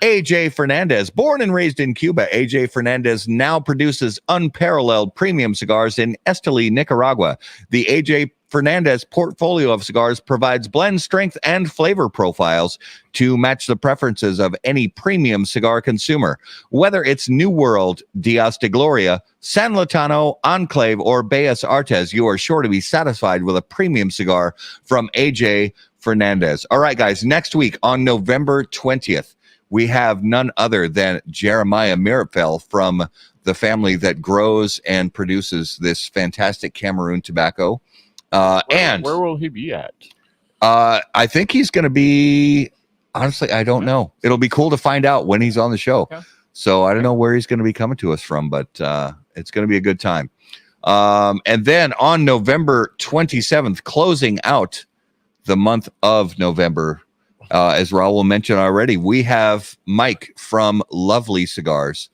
AJ Fernandez. Born and raised in Cuba, AJ Fernandez now produces unparalleled premium cigars in Esteli, Nicaragua. The AJ Fernandez portfolio of cigars provides blend strength and flavor profiles to match the preferences of any premium cigar consumer. Whether it's New World, Dias de Gloria, San Latano, Enclave, or Bellas Artes, you are sure to be satisfied with a premium cigar from AJ Fernandez. All right, guys, next week on November 20th, we have none other than Jeremiah Mirabel from the family that grows and produces this fantastic Cameroon tobacco. Where will he be at? I think he's going to be, honestly, I don't know. It'll be cool to find out when he's on the show. Okay. So I don't know where he's going to be coming to us from, but it's going to be a good time. And then on November 27th, closing out the month of November, as Raul mentioned already, we have Mike from Lovely Cigars,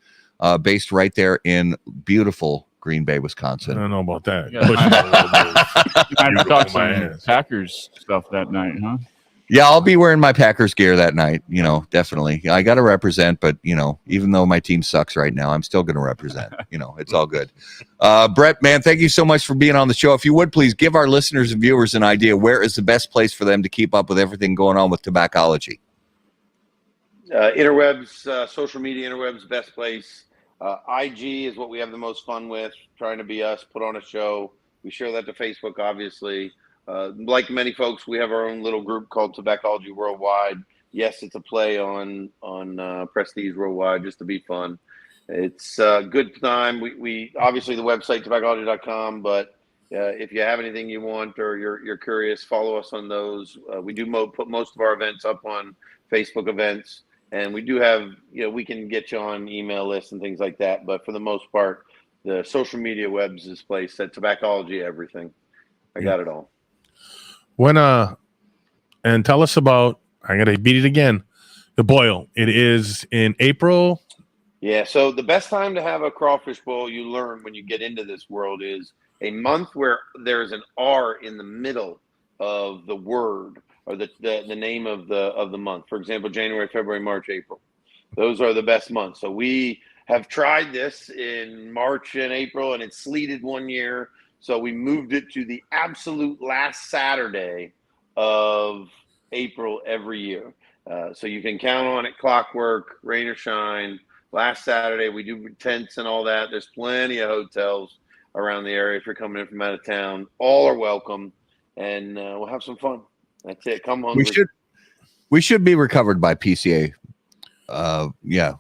based right there in beautiful Green Bay, I Wisconsin. don't know about that. Yeah, Push it a little bit. You might have talked My some ass. Packers stuff that night, huh? Yeah, I'll be wearing my Packers gear that night. Definitely. I got to represent, but even though my team sucks right now, I'm still going to represent. It's all good. Brett, man, thank you so much for being on the show. If you would please give our listeners and viewers an idea, where is the best place for them to keep up with everything going on with Tobaccology? Interwebs, social media interwebs, best place. IG is what we have the most fun with, trying to be us, put on a show. We share that to Facebook, obviously. Like many folks, we have our own little group called Tobaccology Worldwide. Yes, it's a play on Prestige Worldwide, just to be fun. It's a good time. We obviously the website tobaccology.com, but if you have anything you want or you're curious, follow us on those. We do put most of our events up on Facebook events, and we do have we can get you on email lists and things like that. But for the most part, the social media webs is place at Tobaccology everything. I got it all. And tell us about, I gotta beat it again, the boil. It is in April. Yeah, so the best time to have a crawfish boil, you learn when you get into this world, is a month where there's an R in the middle of the word or the name of the month. For example, January, February, March, April. Those are the best months. So we have tried this in March and April, and it sleeted one year. So we moved it to the absolute last Saturday of April every year. So you can count on it, clockwork, rain or shine. Last Saturday, we do tents and all that. There's plenty of hotels around the area if you're coming in from out of town. All are welcome, and we'll have some fun. That's it. Come hungry. We should be recovered by PCA. Yeah.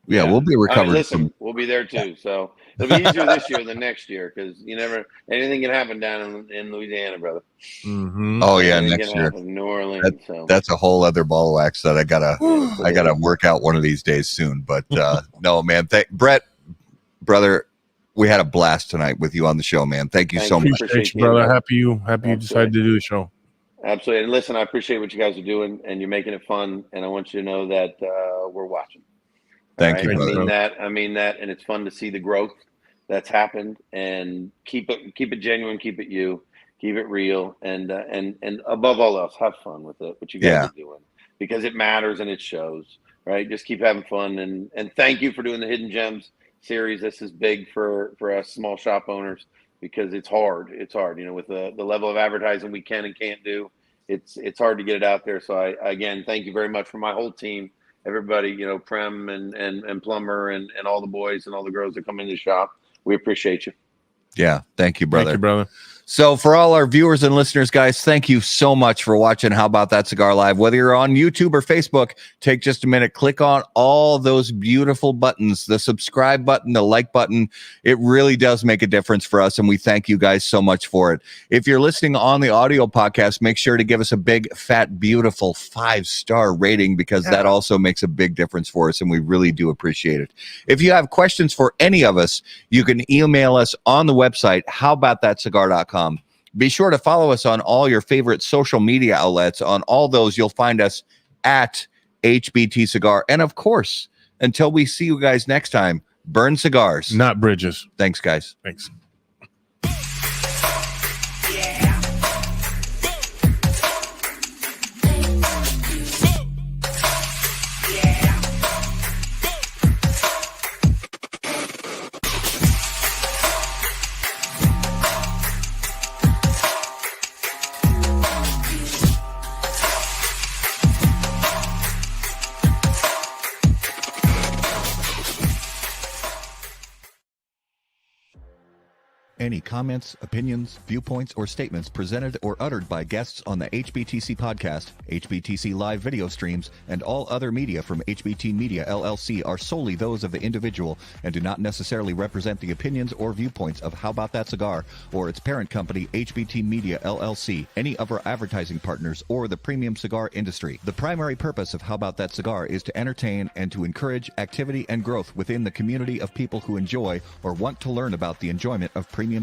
We'll be recovered. Listen, we'll be there too. So it'll be easier this year than next year because anything can happen down in Louisiana, brother. Mm-hmm. Oh yeah, Anything next can year. happen in New Orleans. That's a whole other ball of wax that I gotta work out one of these days soon. But no, man, Brett, brother, we had a blast tonight with you on the show, man. Thank you so much. Appreciate you, brother. Happy you decided to do the show. Absolutely. And listen, I appreciate what you guys are doing, and you're making it fun. And I want you to know that we're watching. Thank you, brother. I mean that, and it's fun to see the growth that's happened. And keep it genuine, keep it you, keep it real, and above all else, have fun with it. What you guys are doing, because it matters and it shows. Right? Just keep having fun, and thank you for doing the Hidden Gems series. This is big for us small shop owners. Because it's hard. It's hard, with the level of advertising we can and can't do. It's hard to get it out there. So I again thank you very much for my whole team, everybody, Prem and Plumber and all the boys and all the girls that come in the shop. We appreciate you. Yeah, thank you, brother. Thank you, brother. So for all our viewers and listeners, guys, thank you so much for watching How About That Cigar Live. Whether you're on YouTube or Facebook, take just a minute, click on all those beautiful buttons, the subscribe button, the like button. It really does make a difference for us, and we thank you guys so much for it. If you're listening on the audio podcast, make sure to give us a big, fat, beautiful 5-star rating, because that also makes a big difference for us, and we really do appreciate it. If you have questions for any of us, you can email us on the website, howaboutthatcigar.com. Be sure to follow us on all your favorite social media outlets. On all those, you'll find us at HBT Cigar. And of course, until we see you guys next time, burn cigars, not bridges. Thanks, guys. Thanks. Any comments, opinions, viewpoints, or statements presented or uttered by guests on the HBTC podcast, HBTC live video streams, and all other media from HBT Media LLC are solely those of the individual and do not necessarily represent the opinions or viewpoints of How About That Cigar or its parent company, HBT Media LLC, any of our advertising partners, or the premium cigar industry. The primary purpose of How About That Cigar is to entertain and to encourage activity and growth within the community of people who enjoy or want to learn about the enjoyment of premium